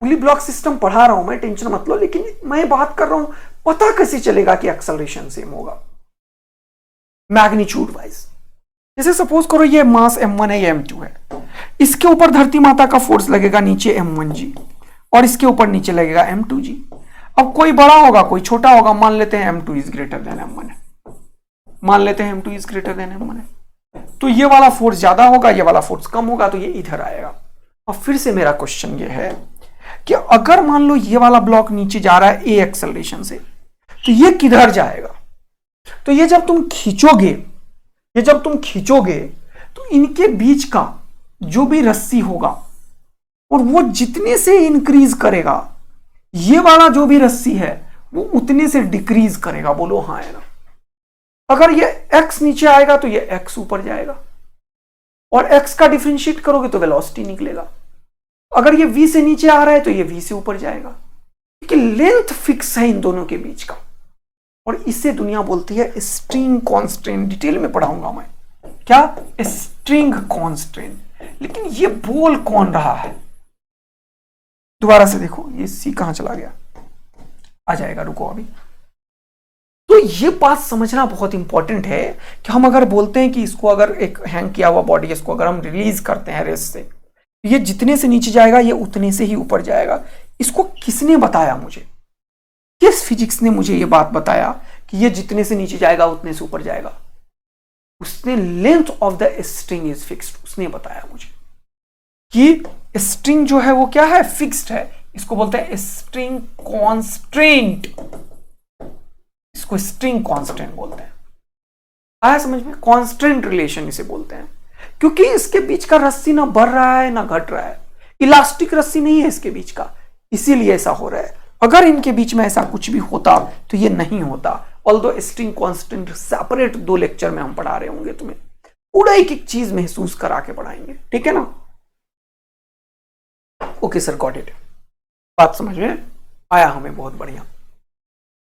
फुली ब्लॉक सिस्टम पढ़ा रहा हूं मैं, टेंशन मत लो, लेकिन मैं बात कर रहा हूं पता कैसे चलेगा कि एक्सेलरेशन सेम होगा मैग्नीट्यूड वाइज। जैसे सपोज करो ये मास m1 है, ये m2 है, इसके ऊपर धरती माता का फोर्स लगेगा नीचे m1g, और इसके ऊपर नीचे लगेगा m2g। अब कोई बड़ा होगा कोई छोटा होगा, मान लेते हैं m2 is greater than m1 है, मान लेते हैं m2 is greater than m1 है, तो ये वाला फोर्स ज्यादा होगा, ये वाला फोर्स कम होगा, तो ये इधर आएगा। और फिर से मेरा क्वेश्चन ये है कि अगर मान लो ये वाला ब्लॉक नीचे जा रहा है a एक्सेलरेशन से, तो ये किधर जाएगा? तो ये जब तुम खींचोगे तो इनके बीच का जो भी रस्सी होगा, और वो जितने से इंक्रीज करेगा, ये वाला जो भी रस्सी है वो उतने से डिक्रीज करेगा। बोलो हाँ है ना? अगर ये x नीचे आएगा तो ये x ऊपर जाएगा, और x का डिफरेंशिएट करोगे तो वेलोसिटी निकलेगा। अगर ये v से नीचे आ रहा है तो ये v से ऊपर जाएगा, क्योंकि लेंथ फिक्स है इन दोनों के बीच का, और इसे दुनिया बोलती है स्ट्रिंग कॉन्स्ट्रेंट। डिटेल में पढ़ाऊंगा मैं क्या, स्ट्रिंग कॉन्स्ट्रेंट। लेकिन ये बोल कौन रहा है? दोबारा से देखो, ये सी कहां चला गया? आ जाएगा, रुको अभी। तो ये बात समझना बहुत इंपॉर्टेंट है कि हम अगर बोलते हैं कि इसको अगर एक हैंग किया हुआ बॉडी, इसको अगर हम रिलीज करते हैं रेस्ट से, ये जितने से नीचे जाएगा ये उतने से ही ऊपर जाएगा। इसको किसने बताया मुझे? किस फिजिक्स ने मुझे ये बात बताया कि ये जितने से नीचे जाएगा उतने से ऊपर जाएगा? उसने length of the string is fixed, उसने बताया मुझे कि स्ट्रिंग जो है वो क्या है, फिक्स्ड है। इसको बोलते हैं स्ट्रिंग कॉन्स्ट्रेंट, इसको स्ट्रिंग कॉन्स्टेंट बोलते हैं। आया समझ में? कॉन्स्टेंट रिलेशन इसे बोलते हैं क्योंकि इसके बीच का रस्सी ना बढ़ रहा है ना घट रहा है, इलास्टिक रस्सी नहीं है इसके बीच का, इसीलिए ऐसा हो रहा है। अगर इनके बीच में ऐसा कुछ भी होता तो ये नहीं होता। Although string constant separate 2 lecture में हम पढ़ा रहे होंगे, तुम्हें पूरा एक एक चीज महसूस करा के पढ़ाएंगे, ठीक है ना। ओके सर, गॉट इट, बात समझ में आया हमें, बहुत बढ़िया।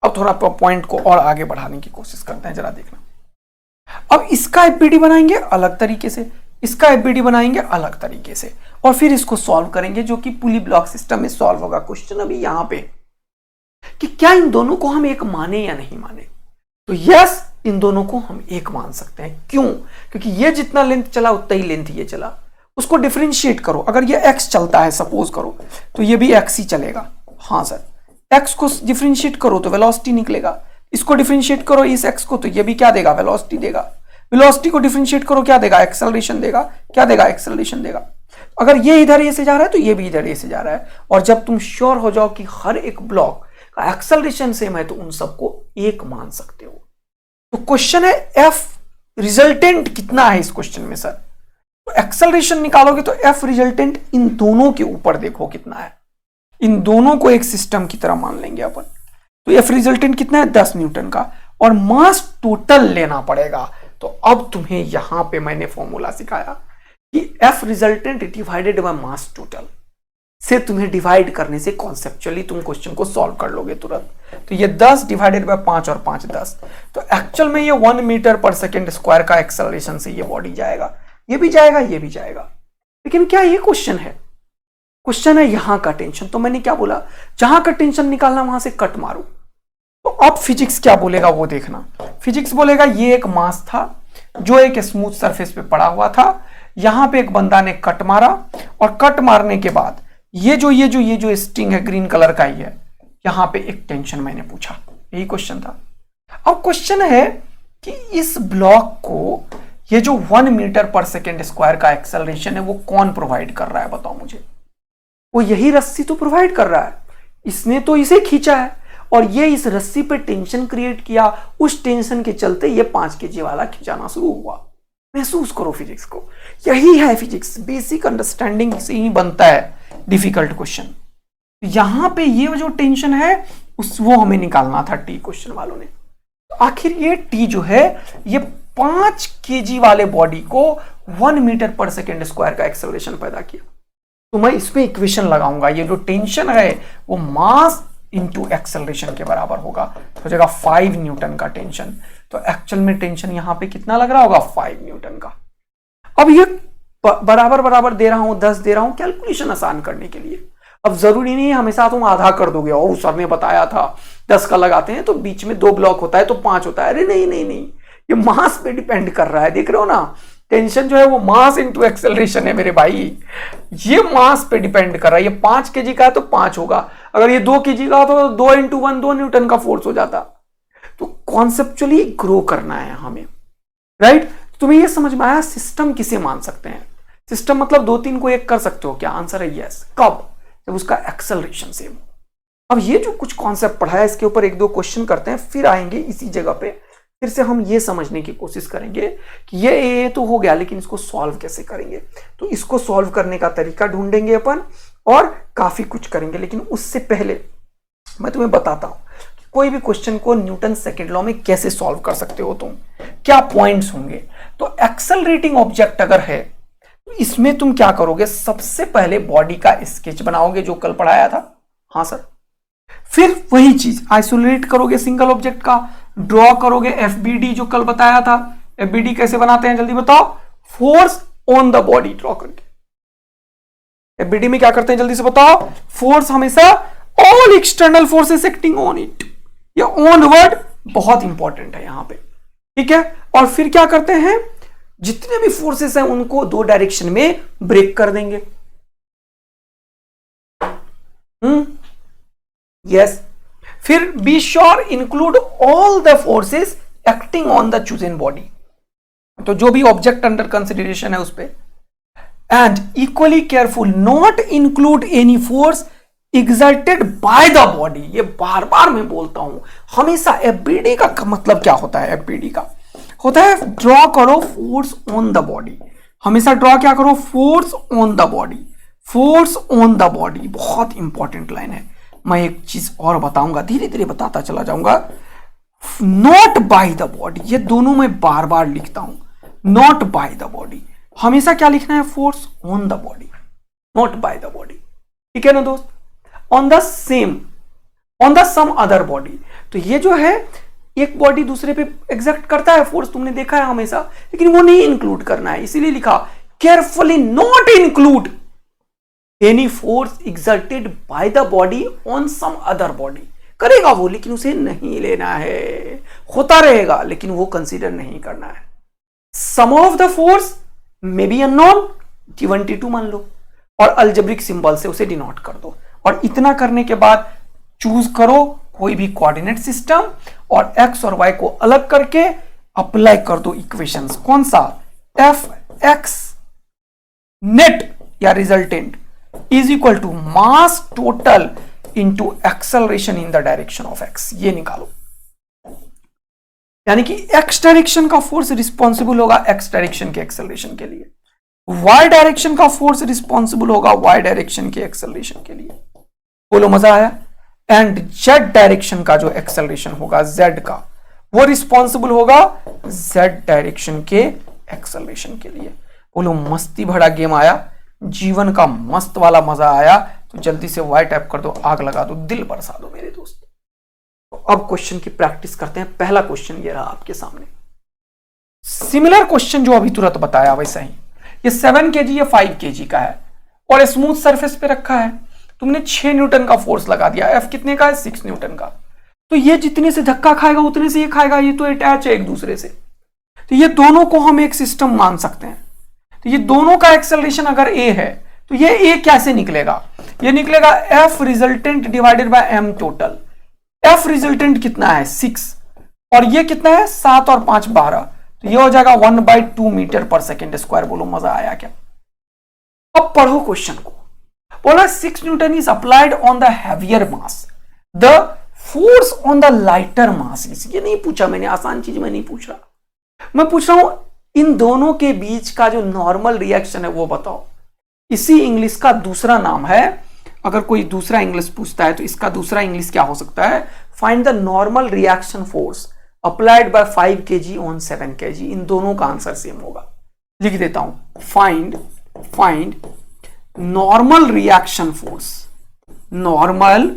अब थोड़ा पॉइंट को और आगे बढ़ाने की कोशिश करते हैं, जरा देखना। अब इसका एफबीडी बनाएंगे अलग तरीके से, इसका एफबीडी बनाएंगे अलग तरीके से, और फिर इसको सॉल्व करेंगे, जो कि पुली ब्लॉक सिस्टम में सॉल्व होगा। क्वेश्चन अभी यहां पे कि क्या इन दोनों को हम एक माने या नहीं माने, तो यस, इन दोनों को हम एक मान सकते हैं। क्यों? क्योंकि ये जितना लेंथ चला उतना ही लेंथ ये चला। उसको डिफरेंशिएट करो, अगर ये x चलता है सपोज करो, तो ये भी x ही चलेगा। हाँ सर, x को डिफरेंशिएट करो तो वेलोसिटी निकलेगा, इसको डिफरेंशिएट करो इस x को, तो ये भी क्या देगा, वेलोसिटी देगा। वेलोसिटी को डिफरेंशिएट करो, क्या देगा, एक्सेलरेशन देगा। क्या देगा, एक्सेलरेशन देगा। अगर ये इधर ए से जा रहा है तो ये भी इधर ए से जा रहा है। और जब तुम श्योर हो जाओ कि हर एक ब्लॉक का एक्सेलरेशन सेम है, तो उन सबको एक मान सकते हो। तो क्वेश्चन है एफ रिजल्टेंट कितना है इस क्वेश्चन में सर, तो एक्सेलरेशन निकालोगे तो एफ रिजल्टेंट इन दोनों के ऊपर देखो कितना है, इन दोनों को एक सिस्टम की तरह मान लेंगे अपन। तो एफ रिजल्टेंट कितना है, 10 न्यूटन का, और मास टोटल लेना पड़ेगा। तो अब तुम्हें यहां पे मैंने फॉर्मूला सिखाया कि F resultant divided by mass total से तुम्हें डिवाइड करने से कॉन्सेप्चुअली तुम क्वेश्चन को सॉल्व कर लोगे तुरंत। तो ये 10 डिवाइडेड बाय 5 और 5 10, तो एक्चुअल में ये 1 मीटर पर सेकेंड स्क्वायर का एक्सेलरेशन से ये बॉडी जाएगा, ये भी जाएगा, ये भी जाएगा। लेकिन क्या ये क्वेश्चन है, क्वेश्चन है यहां का टेंशन। तो मैंने क्या बोला, जहां का टेंशन निकालना वहां से कट मारो। तो अब फिजिक्स क्या बोलेगा वो देखना। फिजिक्स बोलेगा ये एक मास था जो एक स्मूथ सरफेस पे पड़ा हुआ था, यहां पे एक बंदा ने कट मारा, और कट मारने के बाद ये जो स्ट्रिंग है ग्रीन कलर का ही है, यहां पे एक टेंशन मैंने पूछा, यही क्वेश्चन था। अब क्वेश्चन है कि इस ब्लॉक को ये जो 1 मीटर पर सेकेंड स्क्वायर का एक्सेलरेशन है वो कौन प्रोवाइड कर रहा है, बताओ मुझे। वो यही रस्सी तो प्रोवाइड कर रहा है, इसने तो इसे खींचा है, और ये इस रस्सी पे टेंशन क्रिएट किया, उस टेंशन के चलते ये 5 kg वाला खिंचाना शुरू हुआ। महसूस करो फिजिक्स को, यही है फिजिक्स, बेसिक अंडरस्टैंडिंग से ही बनता है डिफिकल्ट क्वेश्चन। यहां पे ये जो टेंशन है वो हमें निकालना था टी क्वेश्चन वालों ने। आखिर ये टी जो है ये 5 kg वाले बॉडी को 1 मीटर पर सेकेंड स्क्वायर का एक्सेलरेशन पैदा किया। तो मैं इसमें इक्वेशन लगाऊंगा, ये जो टेंशन है वो मास इंटू एक्सेलरेशन के बराबर होगा, हो जाएगा 5 न्यूटन का टेंशन। तो एक्चुअल में टेंशन यहां पे कितना लग रहा होगा, 5 न्यूटन का। अब ये बराबर बराबर दे रहा हूं, 10 दे रहा हूं कैलकुलेशन आसान करने के लिए। अब जरूरी नहीं है हमेशा तुम आधा कर दोगे, ओ सर ने बताया था 10 का लगाते हैं तो बीच में 2 ब्लॉक होता है तो 5 होता है। अरे नहीं नहीं नहीं, ये मास पे डिपेंड कर रहा है, देख रहे हो ना, टेंशन जो है वो मास इंटू एक्सेलरेशन है मेरे भाई, ये मास पे डिपेंड कर रहा है। ये 5 kg का है तो 5 होगा, अगर ये 2 kg का तो 2 × 1 2 न्यूटन का फोर्स हो जाता। तो कॉन्सेप्चुअली ग्रो करना है हमें, राइट। तुम्हें ये समझ में आया सिस्टम किसे मान सकते हैं, सिस्टम मतलब 2-3 को एक कर सकते हो क्या, आंसर है यस। कब, जब उसका एक्सेलरेशन सेम हो। अब ये जो कुछ कॉन्सेप्ट पढ़ा है इसके ऊपर 1-2 क्वेश्चन करते हैं, फिर आएंगे इसी जगह पे, फिर से हम ये समझने की कोशिश करेंगे कि ये तो हो गया, लेकिन इसको सॉल्व कैसे करेंगे। तो इसको सॉल्व करने का तरीका ढूंढेंगे अपन और काफी कुछ करेंगे। लेकिन उससे पहले मैं तुम्हें बताता हूं कि कोई भी क्वेश्चन को न्यूटन सेकेंड लॉ में कैसे सॉल्व कर सकते हो तुम, क्या पॉइंट्स होंगे। तो एक्सेलरेटिंग ऑब्जेक्ट अगर है तो इसमें तुम क्या करोगे, सबसे पहले बॉडी का स्केच बनाओगे जो कल पढ़ाया था, हाँ सर। फिर वही चीज आइसोलेट करोगे सिंगल ऑब्जेक्ट का, ड्रॉ करोगे एफबीडी जो कल बताया था। एफबीडी कैसे बनाते हैं जल्दी बताओ, force on the body draw करके। एफबीडी में क्या करते हैं जल्दी से बताओ, फोर्स हमेशा all external forces acting on it, ये ऑन वर्ड बहुत इंपॉर्टेंट है यहां पे, ठीक है। और फिर क्या करते हैं, जितने भी फोर्सेस हैं उनको 2 डायरेक्शन में ब्रेक कर देंगे। यस, फिर be sure include all the forces acting on the chosen body, तो जो भी ऑब्जेक्ट अंडर कंसिडरेशन है उस पे। And equally careful not include any force exerted by the body. ये बार बार मैं बोलता हूं हमेशा, एफबीडी का मतलब क्या होता है, एफबीडी का होता है ड्रॉ करो फोर्स ऑन द बॉडी, हमेशा ड्रॉ क्या करो, force on the body, force on the body, बहुत इंपॉर्टेंट लाइन है। मैं एक चीज और बताऊंगा, धीरे धीरे बताता चला जाऊंगा। नॉट बाय द बॉडी, ये दोनों मैं बार बार लिखता हूं, नॉट बाय द बॉडी, हमेशा क्या लिखना है, force on the body, not by the body, ठीक है ना दोस्त। On the same, on the some other body, तो ये जो है एक बॉडी दूसरे पे एग्जैक्ट करता है फोर्स, तुमने देखा है हमेशा, लेकिन वो नहीं इंक्लूड करना है, इसीलिए लिखा carefully not include any force exerted by the body on some other body. करेगा वो, लेकिन उसे नहीं लेना है, होता रहेगा लेकिन वो कंसीडर नहीं करना है। Sum of the force may be unknown, T1 मान लो और अलजेब्रिक सिंबल से उसे डिनोट कर दो, और इतना करने के बाद चूज करो कोई भी कोऑर्डिनेट सिस्टम और x और y को अलग करके अप्लाई कर दो इक्वेशंस। कौन सा, एफ एक्स नेट या resultant is equal to mass total into acceleration in the direction of x, ये निकालो। यानी कि x डायरेक्शन का फोर्स रिस्पॉन्सिबल होगा x डायरेक्शन के एक्सेलरेशन के लिए, y डायरेक्शन का फोर्स रिस्पॉन्सिबल होगा y डायरेक्शन के एक्सेलरेशन के लिए। बोलो मजा आया। एंड z डायरेक्शन का जो एक्सेलरेशन होगा z का, वो रिस्पॉन्सिबल होगा z डायरेक्शन के एक्सेलरेशन के लिए। बोलो मस्ती भरा गेम आया, जीवन का मस्त वाला मजा आया, तो जल्दी से y टैप कर दो, आग लगा दो, दिल बरसा दो मेरे दोस्त। तो अब क्वेश्चन की प्रैक्टिस करते हैं। पहला क्वेश्चन ये रहा आपके सामने, सिमिलर क्वेश्चन जो अभी तुरंत बताया वैसा ही, ये 7 kg या 5 kg का है और स्मूथ सरफेस पे रखा है, तुमने 6 न्यूटन का फोर्स लगा दिया, एफ कितने का है, 6 न्यूटन का। तो ये जितने से धक्का खाएगा उतने से ये खाएगा, ये तो अटैच है एक दूसरे से, तो ये दोनों को हम एक सिस्टम मान सकते हैं। तो ये दोनों का एक्सेलरेशन अगर ए है तो ये ए कैसे निकलेगा, ये निकलेगा F resultant divided by M total. F resultant कितना है, 6, और ये कितना है, 7 और 5 12, तो ये हो जाएगा 1/2 मीटर पर सेकेंड स्क्वायर। बोलो मजा आया क्या। अब पढ़ो क्वेश्चन को, बोला 6 Newton is applied on the heavier mass, the force on the lighter mass is. ये नहीं पूछा मैंने, आसान चीज मैं नहीं पूछ रहा, मैं पूछ रहा हूं इन दोनों के बीच का जो नॉर्मल रिएक्शन है वो बताओ। इसी इंग्लिश का दूसरा नाम है, अगर कोई दूसरा इंग्लिश पूछता है तो इसका दूसरा इंग्लिश क्या हो सकता है, find the normal reaction force applied bye 5 kg on 7 kg। इन दोनों का आंसर सेम होगा, लिख देता हूं, find normal reaction force, normal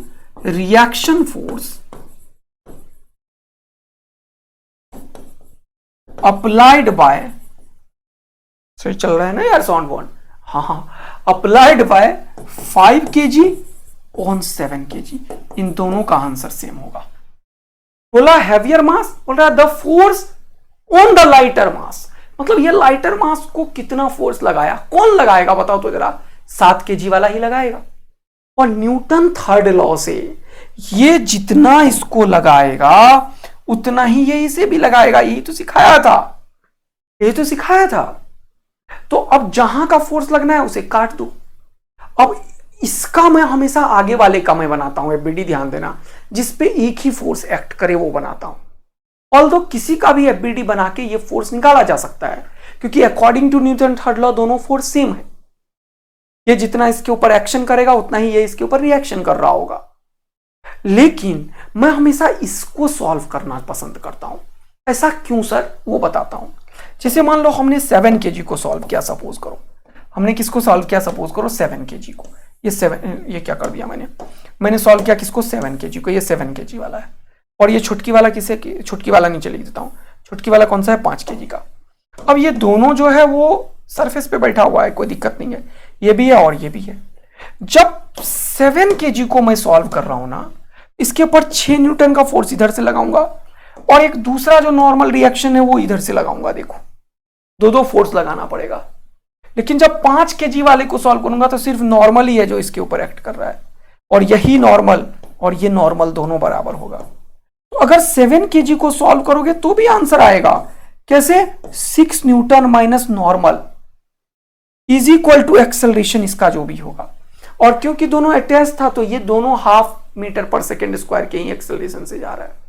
reaction force applied bye, सही चल रहा है ना यार साउंड बॉन्ड, हाँ, applied by 5 kg on 7 kg। इन दोनों का आंसर सेम होगा। बोला हैवियर मास, बोल रहा the force on the lighter mass, मतलब ये लाइटर मास को कितना फोर्स लगाया, कौन लगाएगा बताओ तो जरा, 7 kg वाला ही लगाएगा। और न्यूटन थर्ड लॉ से ये जितना इसको लगाएगा उतना ही ये इसे भी लगाएगा, यही तो सिखाया था, तो अब जहां का फोर्स लगना है उसे काट दो। अब इसका मैं हमेशा आगे वाले का मैं बनाता हूं, एफबीडी ध्यान देना, जिसपे एक ही फोर्स एक्ट करे वो बनाता हूं। ऑल्दो किसी का भी एफबीडी बना के ये फोर्स निकाला जा सकता है, क्योंकि according to Newton third law दोनों फोर्स सेम है। ये जितना इसके ऊपर एक्शन करेगा उतना ही ये इसके ऊपर रिएक्शन कर रहा होगा, लेकिन मैं हमेशा इसको सॉल्व करना पसंद करता हूं। ऐसा क्यों सर, वो बताता हूं। जैसे मान लो हमने 7 kg को सॉल्व किया, सपोज करो हमने किसको सॉल्व किया, सपोज करो 7 kg को, ये क्या कर दिया मैंने सॉल्व किया किसको, 7 kg को, ये 7 kg वाला है, और ये छुटकी वाला किसे, छुटकी वाला नीचे लिख देता हूं, छुटकी वाला कौन सा है, 5 kg का। अब ये दोनों जो है वो सरफेस पे बैठा हुआ है, कोई दिक्कत नहीं है, ये भी है और ये भी है। जब 7 kg को मैं सॉल्व कर रहा हूं ना, इसके ऊपर 6 न्यूटन का फोर्स इधर से लगाऊंगा और एक दूसरा जो नॉर्मल रिएक्शन है वो इधर से लगाऊंगा। देखो दो फोर्स लगाना पड़ेगा, लेकिन जब 5 kg वाले को सॉल्व करूंगा तो सिर्फ नॉर्मल ही है जो इसके ऊपर एक्ट कर रहा है, और यही नॉर्मल और ये नॉर्मल दोनों बराबर होगा। तो अगर 7 kg को सॉल्व करोगे तो भी आंसर आएगा, कैसे, 6 newton minus normal is equal to acceleration इसका जो भी होगा, और क्योंकि दोनों अटैच था तो ये दोनों 1/2 मीटर पर सेकेंड स्क्वायर के ही एक्सेलरेशन से जा रहा है।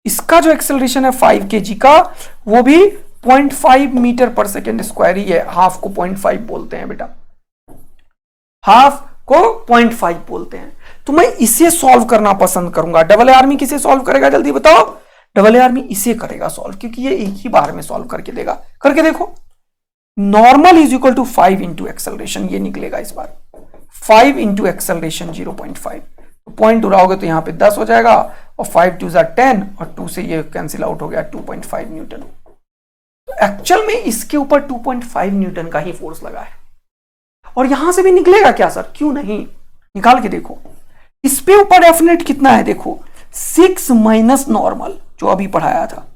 इसका जो एक्सेलरेशन है 5 kg का वो भी 0.5 मीटर पर सेकेंड स्क्वायर ही है, हाफ को 0.5 बोलते हैं बेटा, हाफ को 0.5 बोलते हैं। तो मैं इसे सॉल्व करना पसंद करूंगा। डबल ए आर्मी किसे सॉल्व करेगा जल्दी बताओ? डबल ए आर्मी इसे करेगा सॉल्व, क्योंकि ये एक ही बार में सॉल्व करके देगा। करके देखो, normal is equal to 5 into acceleration, ये निकलेगा इस बार 5 इंटू एक्सेलरेशन 0.5, तो पॉइंट उड़ाओगे तो यहां पे 10 हो जाएगा, और 5 2 10 और 2 से ये कैंसिल आउट हो गया 2.5 न्यूटन। तो एक्चुअल में इसके ऊपर 2.5 न्यूटन का ही फोर्स लगा है। और यहां से भी निकलेगा क्या सर? क्यों नहीं, निकाल के देखो। इस पे ऊपर डेफिनेट कितना है देखो, 6 माइनस नॉर्मल जो अभी पढ़ाया था,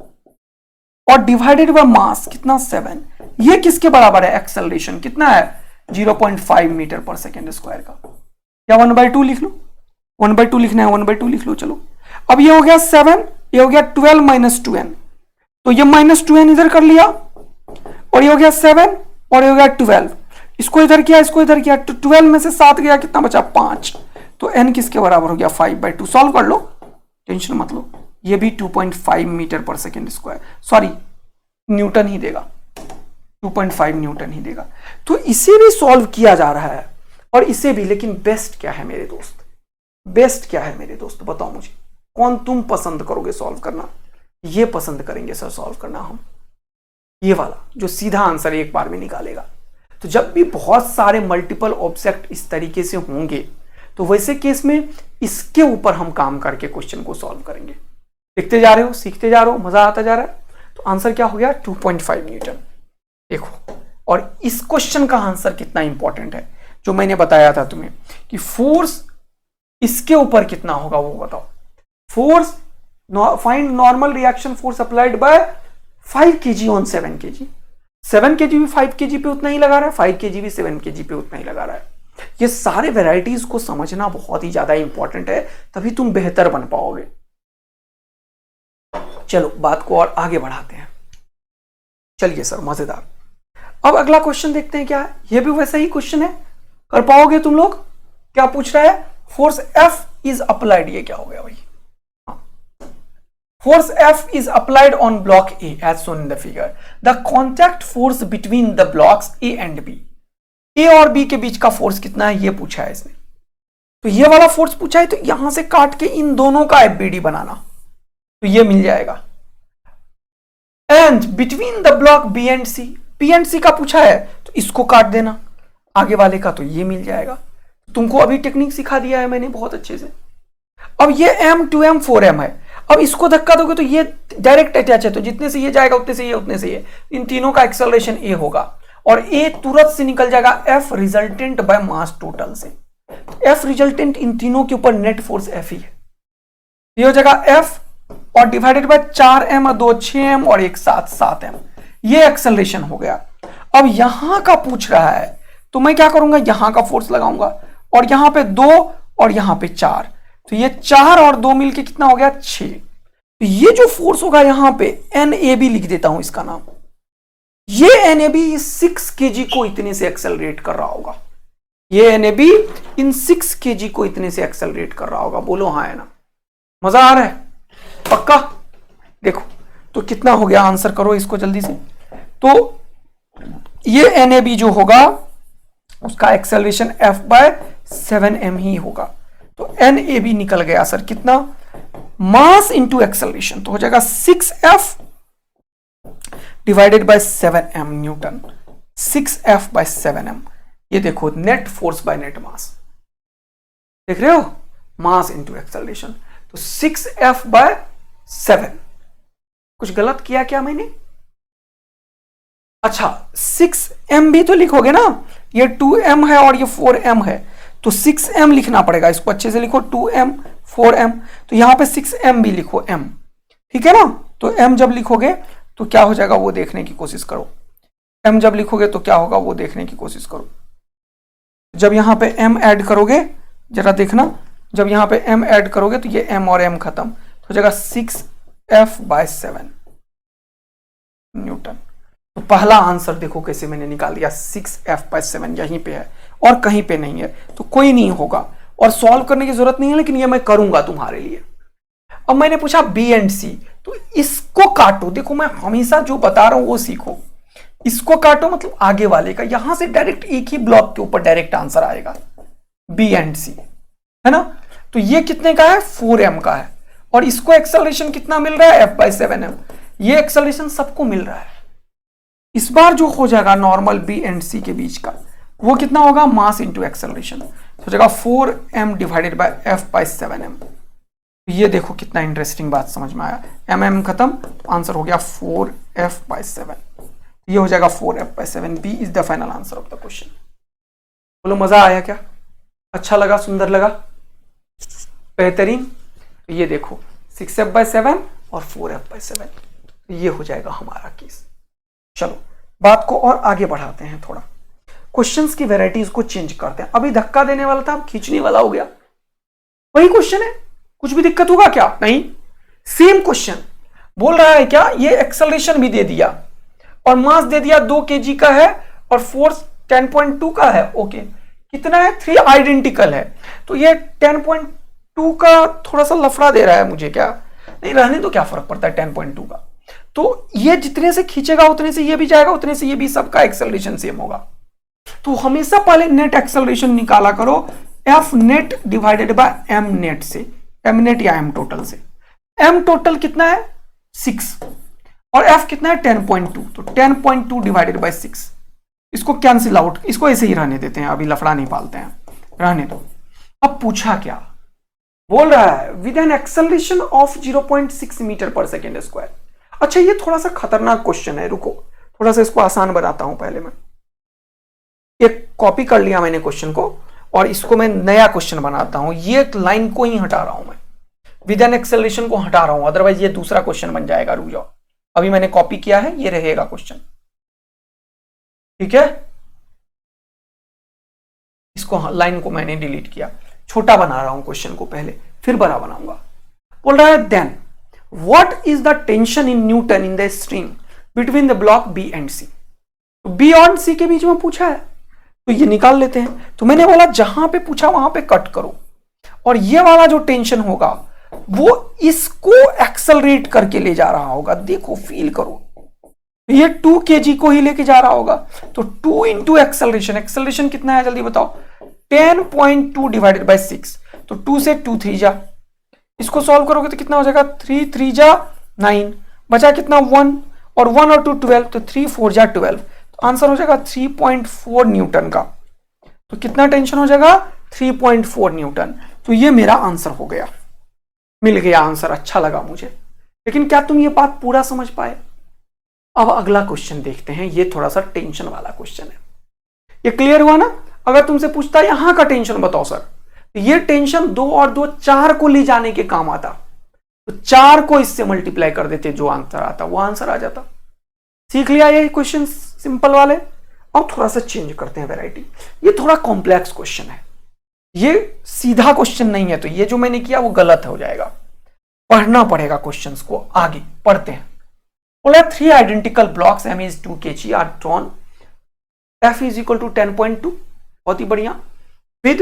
और डिवाइडेड बाय मास कितना 7। ये किसके बराबर है? एक्सेलरेशन कितना है? 0.5 मीटर पर सेकेंड स्क्वायर का। या 1/2 लिख लो, 1/2 लिखना है 1/2 लिख लो। चलो अब ये हो गया 7, ये हो गया 12 माइनस 2n, तो ये माइनस 2n इधर कर लिया, और ये हो गया 7 और ये हो गया 12, इसको इधर किया इसको इधर किया, तो 12 में से 7 गया, कितना बचा? 5। तो n किसके बराबर हो गया? 5/2। सॉल्व कर लो, टेंशन मत लो। ये भी 2.5 metre per second square, sorry Newton ही देगा, 2.5 न्यूटन ही देगा। तो इसे भी सॉल्व किया जा रहा है और इसे भी, लेकिन बेस्ट क्या है मेरे दोस्त? बेस्ट क्या है मेरे दोस्त बताओ मुझे, कौन तुम पसंद करोगे सॉल्व करना? ये पसंद करेंगे सर सॉल्व करना हम, ये वाला जो सीधा आंसर एक बार में निकालेगा। तो जब भी बहुत सारे मल्टीपल ऑब्जेक्ट इस तरीके से होंगे, तो वैसे केस में इसके ऊपर हम काम करके क्वेश्चन को सॉल्व करेंगे। देखते जा रहे हो, सीखते जा रहे हो, मजा आता जा रहा है। तो आंसर क्या हो गया? 2.5 न्यूटन। देखो, और इस क्वेश्चन का आंसर कितना इंपॉर्टेंट है, जो मैंने बताया था तुम्हें कि फोर्स इसके ऊपर कितना होगा वो बताओ। Force, find normal reaction force applied bye 5 kg on 7 kg। 7 kg भी 5 kg पे उतना ही लगा रहा है, 5 kg भी 7 kg पे उतना ही लगा रहा है। ये सारे वेराइटीज को समझना बहुत ही ज्यादा इंपॉर्टेंट है, तभी तुम बेहतर बन पाओगे। चलो बात को और आगे बढ़ाते हैं। चलिए सर, मजेदार। अब अगला क्वेश्चन देखते हैं क्या है। ये भी वैसा ही क्वेश्चन है, कर पाओगे तुम लोग? क्या पूछ रहा है? फोर्स F इज अप्लाइड, ये क्या हो गया भाई? Force F is applied on block A as shown in the figure. The contact force between the blocks A and B. A और B के बीच का फोर्स कितना है ये पूछा है इसने। तो ये वाला फोर्स पूछा है, तो यहां से काट के इन दोनों का FBD बनाना, तो ये मिल जाएगा। And between the block B and C, B and C का पूछा है तो इसको काट देना, आगे वाले का तो ये मिल जाएगा। तुमको अभी टेक्निक सिखा दिया है मैंने बहुत अच्छे से। अब ये M 2M 4M है, अब इसको धक्का दोगे तो ये डायरेक्ट अटैच है, तो जितने से ये जाएगा उतने से ये उतने से ये, इन तीनों का एक्सेलरेशन A होगा, और A तुरंत से निकल जाएगा F resultant by mass total से। F रिजल्टेंट इन तीनों के ऊपर नेट फोर्स F ही है, ये हो जाएगा F और डिवाइडेड बाय 4M और 2 6M और 1 7M, ये एक्सेलरेशन हो गया। अब यहां का पूछ रहा है, तो मैं क्या करूंगा, यहां का फोर्स लगाऊंगा, और यहां पे 2 और यहां पे 4, तो ये 4 और 2 मिलके कितना हो गया? 6। तो ये जो फोर्स होगा यहां पे NAB लिख देता हूं इसका नाम। ये NAB 6 kg को इतने से एक्सेलरेट कर रहा होगा, ये NAB इन 6 kg को इतने से एक्सेलरेट कर रहा होगा। बोलो हाँ है ना? मजा आ रहा है? पक्का? देखो तो कितना हो गया, आंसर करो इसको जल्दी से। तो ये NAB जो होगा उसका एक्सेलरेशन F/7m ही होगा, तो NAB निकल गया सर कितना? मास इंटू एक्सेलरेशन, तो हो जाएगा 6F divided by 7m Newton, 6F/7m। ये देखो नेट फोर्स बाय नेट मास, देख रहे हो? मास इंटू एक्सेलरेशन, तो 6F/7। कुछ गलत किया क्या मैंने? अच्छा 6m भी तो लिखोगे ना, ये 2m है और ये 4m है, तो 6m लिखना पड़ेगा, इसको अच्छे से लिखो 2m 4m, तो यहां पे 6m भी लिखो m, ठीक है ना? तो m जब लिखोगे तो क्या हो जाएगा वो देखने की कोशिश करो, m जब लिखोगे तो क्या होगा वो देखने की कोशिश करो। जब यहां पे m ऐड करोगे, जरा देखना, जब यहां पे m ऐड करोगे तो ये m और m खत्म, तो हो जाएगा 6F/7 न्यूटन। तो पहला आंसर देखो कैसे मैंने निकाल दिया, 6F/7 यहीं पे है और कहीं पे नहीं है, तो कोई नहीं होगा और सॉल्व करने की जरूरत नहीं है, लेकिन ये मैं करूंगा तुम्हारे लिए। अब मैंने पूछा B एंड C, तो इसको काटो, देखो मैं हमेशा जो बता रहा हूं वो सीखो। इसको काटो मतलब आगे वाले का, यहां से डायरेक्ट एक ही ब्लॉक के ऊपर डायरेक्ट आंसर आएगा, बी एंड सी, है ना। तो ये कितने का है, 4m का है, और इसको एक्सेलरेशन कितना मिल रहा है, f/7m। ये एक्सेलरेशन सबको मिल रहा है। इस बार जो हो जाएगा नॉर्मल बी एंड सी के बीच का, वो कितना होगा, मास इंटू एक्सेलरेशन, हो जाएगा 4m डिवाइडेड बाय f/7m। ये देखो कितना इंटरेस्टिंग बात समझ में आया, mm खत्म, आंसर हो गया 4f/7। ये हो जाएगा 4f/7। B is the final answer of the question. बोलो मजा आया क्या, अच्छा लगा, सुंदर लगा, बेहतरीन। ये देखो 6f/7 और 4f/7, ये हो जाएगा हमारा केस। चलो बात को और आगे बढ़ाते हैं, थोड़ा क्वेश्चंस की वैरायटीज को चेंज करते हैं। अभी धक्का देने वाला था, अब खींचने वाला हो गया। वही क्वेश्चन है, कुछ भी दिक्कत होगा क्या, नहीं, सेम क्वेश्चन बोल रहा है क्या, ये एक्सेलरेशन भी दे दिया और मास दे दिया 2 kg का है और फोर्स 10.2 का है। ओके, कितना है, 3 आइडेंटिकल है। तो ये 10.2 का थोड़ा सा लफड़ा दे रहा है मुझे, क्या नहीं, रहने तो क्या फर्क पड़ता है 10.2 का। तो ये जितने से खींचेगा उतने से ये भी जाएगा, उतने से ये भी, सबका एक्सेलरेशन सेम होगा। तो हमेशा पहले नेट एक्सेलरेशन निकाला करो F net divided by M net से, एम नेट या एम टोटल से। एम टोटल कितना है, 6, और एफ कितना है 10.2, तो 10.2 डिवाइडेड बाय 6। इसको कैंसिल आउट, इसको ऐसे ही रहने देते हैं, अभी लफड़ा नहीं पालते हैं, रहने दो। अब पूछा क्या, बोल रहा है with an acceleration of 0.6 metre per second square. अच्छा ये थोड़ा सा खतरनाक क्वेश्चन है, रुको थोड़ा सा इसको आसान बनाता हूं। पहले मैं एक कॉपी कर लिया मैंने क्वेश्चन को, और इसको मैं नया क्वेश्चन बनाता हूं। ये एक लाइन को ही हटा रहा हूं मैं, विद एन एक्सेलरेशन को हटा रहा हूं, अदरवाइज ये दूसरा क्वेश्चन बन जाएगा। रुक जाओ, अभी मैंने कॉपी किया है, ये रहेगा क्वेश्चन, ठीक है। इसको लाइन को मैंने डिलीट किया, छोटा बना रहा हूं क्वेश्चन को पहले, फिर बड़ा बनाऊंगा। बोल रहा है then what is the tension in newton in the string between the block B and C. B और सी के बीच में पूछा है, तो ये निकाल लेते हैं। तो मैंने बोला जहां पे पूछा वहां पे कट करो, और ये वाला जो टेंशन होगा वो इसको एक्सेलरेट करके ले जा रहा होगा। देखो फील करो, ये 2 kg को ही लेके जा रहा होगा। तो 2 इंटू एक्सेलरेशन, एक्सेलरेशन कितना है जल्दी बताओ, 10.2 डिवाइडेड बाय 6। तो 2 से 2 3 जा, इसको सॉल्व करोगे तो कितना हो जाएगा, 3 3 जा 9, बचा कितना 1, और 1 और 2 12, तो 3 4 जा 12। तो आंसर हो जाएगा 3.4 न्यूटन का। तो कितना टेंशन हो जाएगा, 3.4 न्यूटन। तो ये मेरा आंसर हो गया, मिल गया आंसर। अच्छा लगा मुझे, लेकिन क्या तुम ये बात पूरा समझ पाए। अब अगला क्वेश्चन देखते हैं, ये थोड़ा सा टेंशन वाला क्वेश्चन है। ये क्लियर हुआ ना। अगर तुमसे पूछता यहां का टेंशन बताओ सर, तो ये टेंशन 2 और 2 4 को ले जाने के काम आता, तो 4 को इससे मल्टीप्लाई कर देते, जो आंसर आता वो आंसर आ जाता। सीख लिया ये क्वेश्चन सिंपल वाले। अब थोड़ा सा चेंज करते हैं वैरायटी, ये थोड़ा कॉम्प्लेक्स क्वेश्चन है, ये सीधा क्वेश्चन नहीं है, तो ये जो मैंने किया वो गलत हो जाएगा, पढ़ना पड़ेगा क्वेश्चंस को। आगे पढ़ते हैं। बोला 3 identical blocks m is 2 kg are drawn, f is equal to 10.2, बहुत ही बढ़िया, विद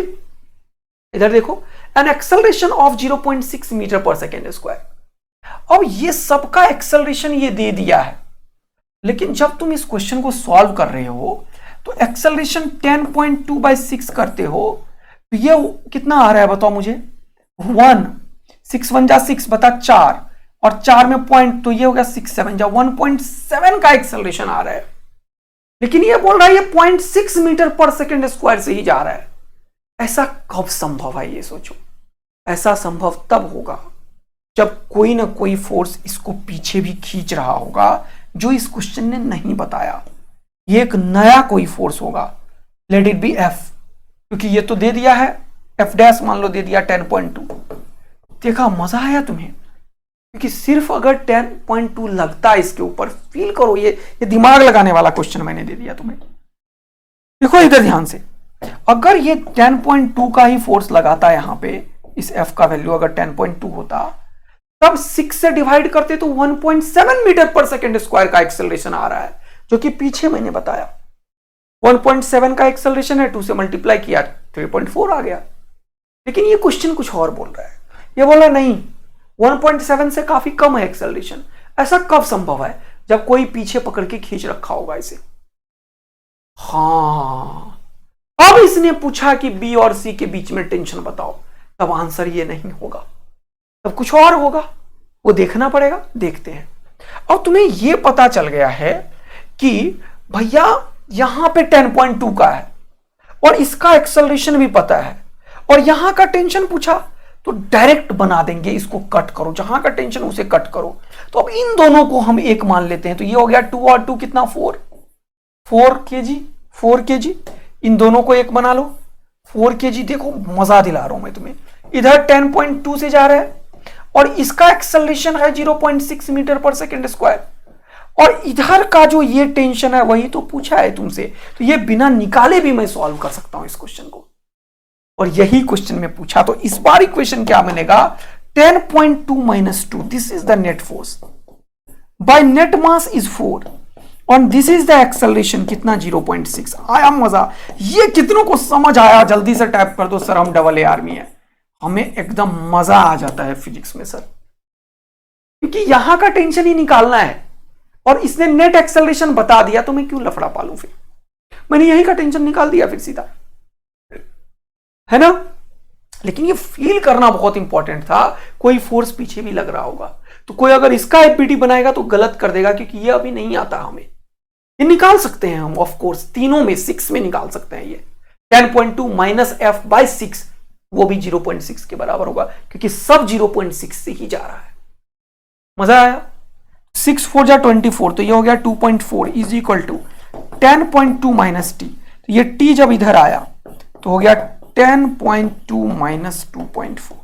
इधर देखो N acceleration of 0.6 metre per second square. अब ये सबका एक्सेलरेशन ये दे दिया है, लेकिन जब तुम इस क्वेश्चन को सॉल्व कर रहे हो तो एक्सेलरेशन 10.2 by 6 करते हो, तो ये कितना आ रहा है बताओ मुझे, 1 6 1 जा 6 बता 4, और 4 में पॉइंट, तो ये हो गया 6 7 जा 1.7 का एक्सेलरेशन आ रहा है। लेकिन ये बोल रहा है ये 0.6 मीटर पर सेकेंड स्क्वायर से ही जा रहा है। ऐसा कब संभव है, ये सोचो। ऐसा संभव तब होगा जब कोई ना कोई फोर्स इसको पीछे भी खींच रहा होगा, जो इस क्वेश्चन ने नहीं बताया। ये एक नया कोई फोर्स होगा, लेट इट बी एफ, क्योंकि ये तो दे दिया है एफ डैश, मान लो दे दिया 10.2। देखा, मजा आया तुम्हें, क्योंकि सिर्फ अगर 10.2 लगता है इसके ऊपर, फील करो, ये दिमाग लगाने वाला क्वेश्चन मैंने दे दिया तुम्हें। देखो इधर ध्यान से, अगर ये 10.2 का ही फोर्स लगाता है यहां पे, इस एफ का वैल्यू अगर 10.2 होता, तब 6 से डिवाइड करते तो 1.7 मीटर पर सेकेंड स्क्वायर का एक्सेलरेशन आ रहा है, जो कि पीछे मैंने बताया 1.7 का एक्सेलरेशन है, 2 से मल्टीप्लाई किया 3.4 आ गया। लेकिन ये क्वेश्चन कुछ और बोल रहा है, ये बोल रहा नहीं, 1.7 से काफी कम है एक्सेलरेशन। ऐसा कब संभव है? जब कोई पीछे पकड़ के खींच रखा होगा इसे। हाँ, अब इसने पूछा कि बी और सी के बीच में टेंशन बताओ, तब आंसर ये नहीं होगा, तब कुछ और होगा, वो देखना पड़ेगा। देखते हैं। अब तुम्हें ये पता चल गया है कि भैया यहां पे 10.2 का है और इसका एक्सेलरेशन भी पता है और यहां का टेंशन पूछा, तो डायरेक्ट बना देंगे, इसको कट करो, जहां का टेंशन उसे कट करो। तो अब इन दोनों को हम एक मान लेते हैं, तो ये हो गया 2 और 2 कितना 4 kg। इन दोनों को एक बना लो, 4 kg। देखो मजा दिला रहा हूं मैं तुम्हें। इधर 10.2 से जा रहा है और इसका एक्सेलरेशन है 0.6 मीटर पर सेकेंड स्क्वायर, और इधर का जो ये टेंशन है वही तो पूछा है तुमसे। तो ये बिना निकाले भी मैं सॉल्व कर सकता हूं इस क्वेश्चन को, और यही क्वेश्चन में पूछा। तो इस बार इक्वेशन क्या बनेगा? 10.2 - 2, this is the net force by net mass is 4 और दिस इज द एक्सेलरेशन कितना 0.6। आया मजा? ये कितनों को समझ आया? जल्दी से टाइप कर दो सर, हम डबल ए आर्मी है। हमें एकदम मजा आ जाता है फिजिक्स में सर, क्योंकि यहां का टेंशन ही निकालना है और इसने नेट एक्सेलरेशन बता दिया, तो मैं क्यों लफड़ा पालूं? फिर मैंने यही का टेंशन निकाल दिया फिर सीधा, है ना। लेकिन ये फील करना बहुत इंपॉर्टेंट था। कोई फोर्स पीछे भी लग रहा होगा, तो कोई अगर इसका एपीटी बनाएगा तो गलत कर देगा, क्योंकि ये अभी नहीं आता हमें। ये निकाल सकते हैं हम, ऑफ कोर्स तीनों में 6 में निकाल सकते हैं। ये 10.2 - f/6 वो भी 0.6 के बराबर होगा, क्योंकि सब 0.6 से ही जा रहा है। मजा आया? 6 4 जा 24, तो ये हो गया 2.4 इज इक्वल टू 10.2 - t। तो ये t जब इधर आया तो हो गया 10.2 - 2.4।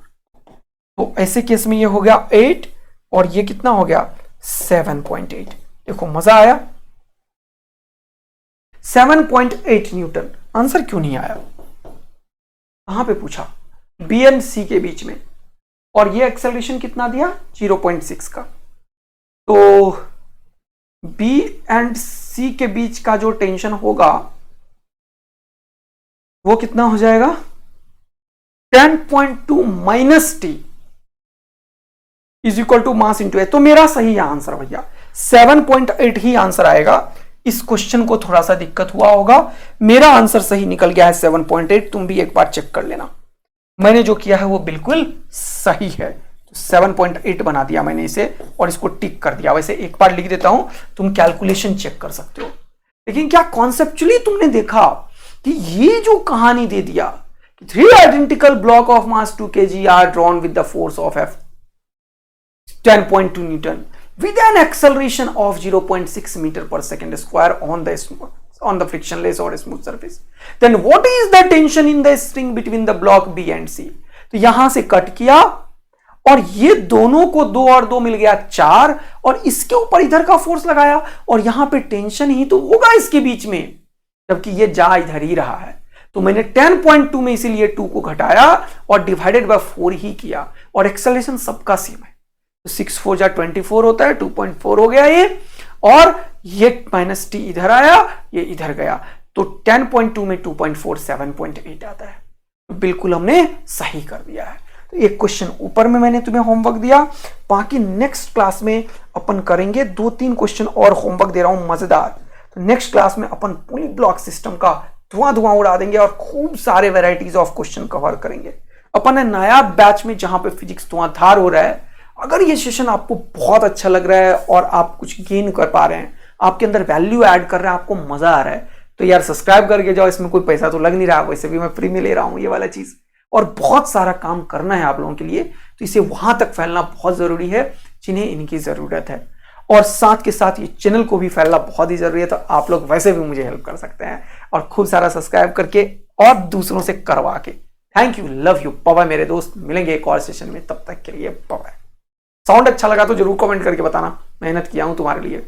तो ऐसे केस में ये हो गया 8 और ये कितना हो गया 7.8। देखो मजा आया? 7.8 न्यूटन। आंसर क्यों नहीं आया? कहां पे पूछा? बी एंड सी के बीच में, और ये एक्सेलरेशन कितना दिया 0.6 का। तो बी एंड सी के बीच का जो टेंशन होगा वो कितना हो जाएगा 10.2 - t is equal to mass into a. तो मेरा सही आंसर भैया 7.8 ही आंसर आएगा। इस क्वेश्चन को थोड़ा सा दिक्कत हुआ होगा, मेरा आंसर सही निकल गया है 7.8। तुम भी एक बार चेक कर लेना, मैंने जो किया है वो बिल्कुल सही है। 7.8 बना दिया मैंने इसे और इसको टिक कर दिया। वैसे एक बार लिख देता हूं, तुम कैलकुलेशन चेक कर सकते हो। लेकिन क्या कॉन्सेप्चुअली तुमने देखा कि ये जो कहानी दे दिया कि 3 identical block of mass 2 kg are drawn with the force of F 10.2 newton with an acceleration of 0.6 meter per second square on the frictionless or smooth surface, then what is the tension in the string between the block B and C? तो यहां से कट किया और ये दोनों को 2 और 2 मिल गया 4, और इसके ऊपर इधर का फोर्स लगाया और यहां पे टेंशन ही तो होगा इसके बीच में, जबकि ये जा इधर ही रहा है। तो मैंने 10.2 में इसीलिए 2 को घटाया और डिवाइडेड बाय 4 ही किया, और एक्सेलरेशन सबका सेम है। 6 4 जा 24 होता है, 2.4 हो गया ये, और ये -t इधर आया, ये इधर गया, तो 10.2 में 2.4 7.8 आता है। तो बिल्कुल हमने सही कर दिया है। तो एक क्वेश्चन ऊपर में मैंने तुम्हें होमवर्क दिया, बाकी नेक्स्ट क्लास में अपन करेंगे 2-3 क्वेश्चन और होमवर्क दे रहा हूं मजेदार। तो नेक्स्ट क्लास में अपन पूरी ब्लॉक सिस्टम का धुआं उड़ा देंगे और खूब सारे वेराइटीज ऑफ क्वेश्चन कवर करेंगे। अपन है नया बैच में जहां पे फिजिक्स धुआंधार हो रहा है। अगर ये सेशन आपको बहुत अच्छा लग रहा है और आप कुछ गेन कर पा रहे हैं, आपके अंदर वैल्यू ऐड कर रहे हैं, आपको मजा आ रहा है, तो यार सब्सक्राइब करके जाओ। इसमें कोई पैसा तो लग नहीं रहा, वैसे भी मैं फ्री में ले रहा हूं ये वाला चीज, और बहुत सारा काम करना है आप लोगों के लिए। तो इसे वहां तक फैलना बहुत जरूरी है जिन्हें इनकी जरूरत है, और साथ के साथ ये चैनल को भी फैलना बहुत ही जरूरी है। तो आप लोग वैसे भी मुझे हेल्प कर सकते हैं और खूब सारा सब्सक्राइब करके और दूसरों से करवा के। Thank you, love you, bye मेरे दोस्त। मिलेंगे एक और सेशन में, तब तक के लिए बाय। साउंड अच्छा लगा तो जरूर कमेंट करके बताना, मेहनत किया हूं तुम्हारे लिए।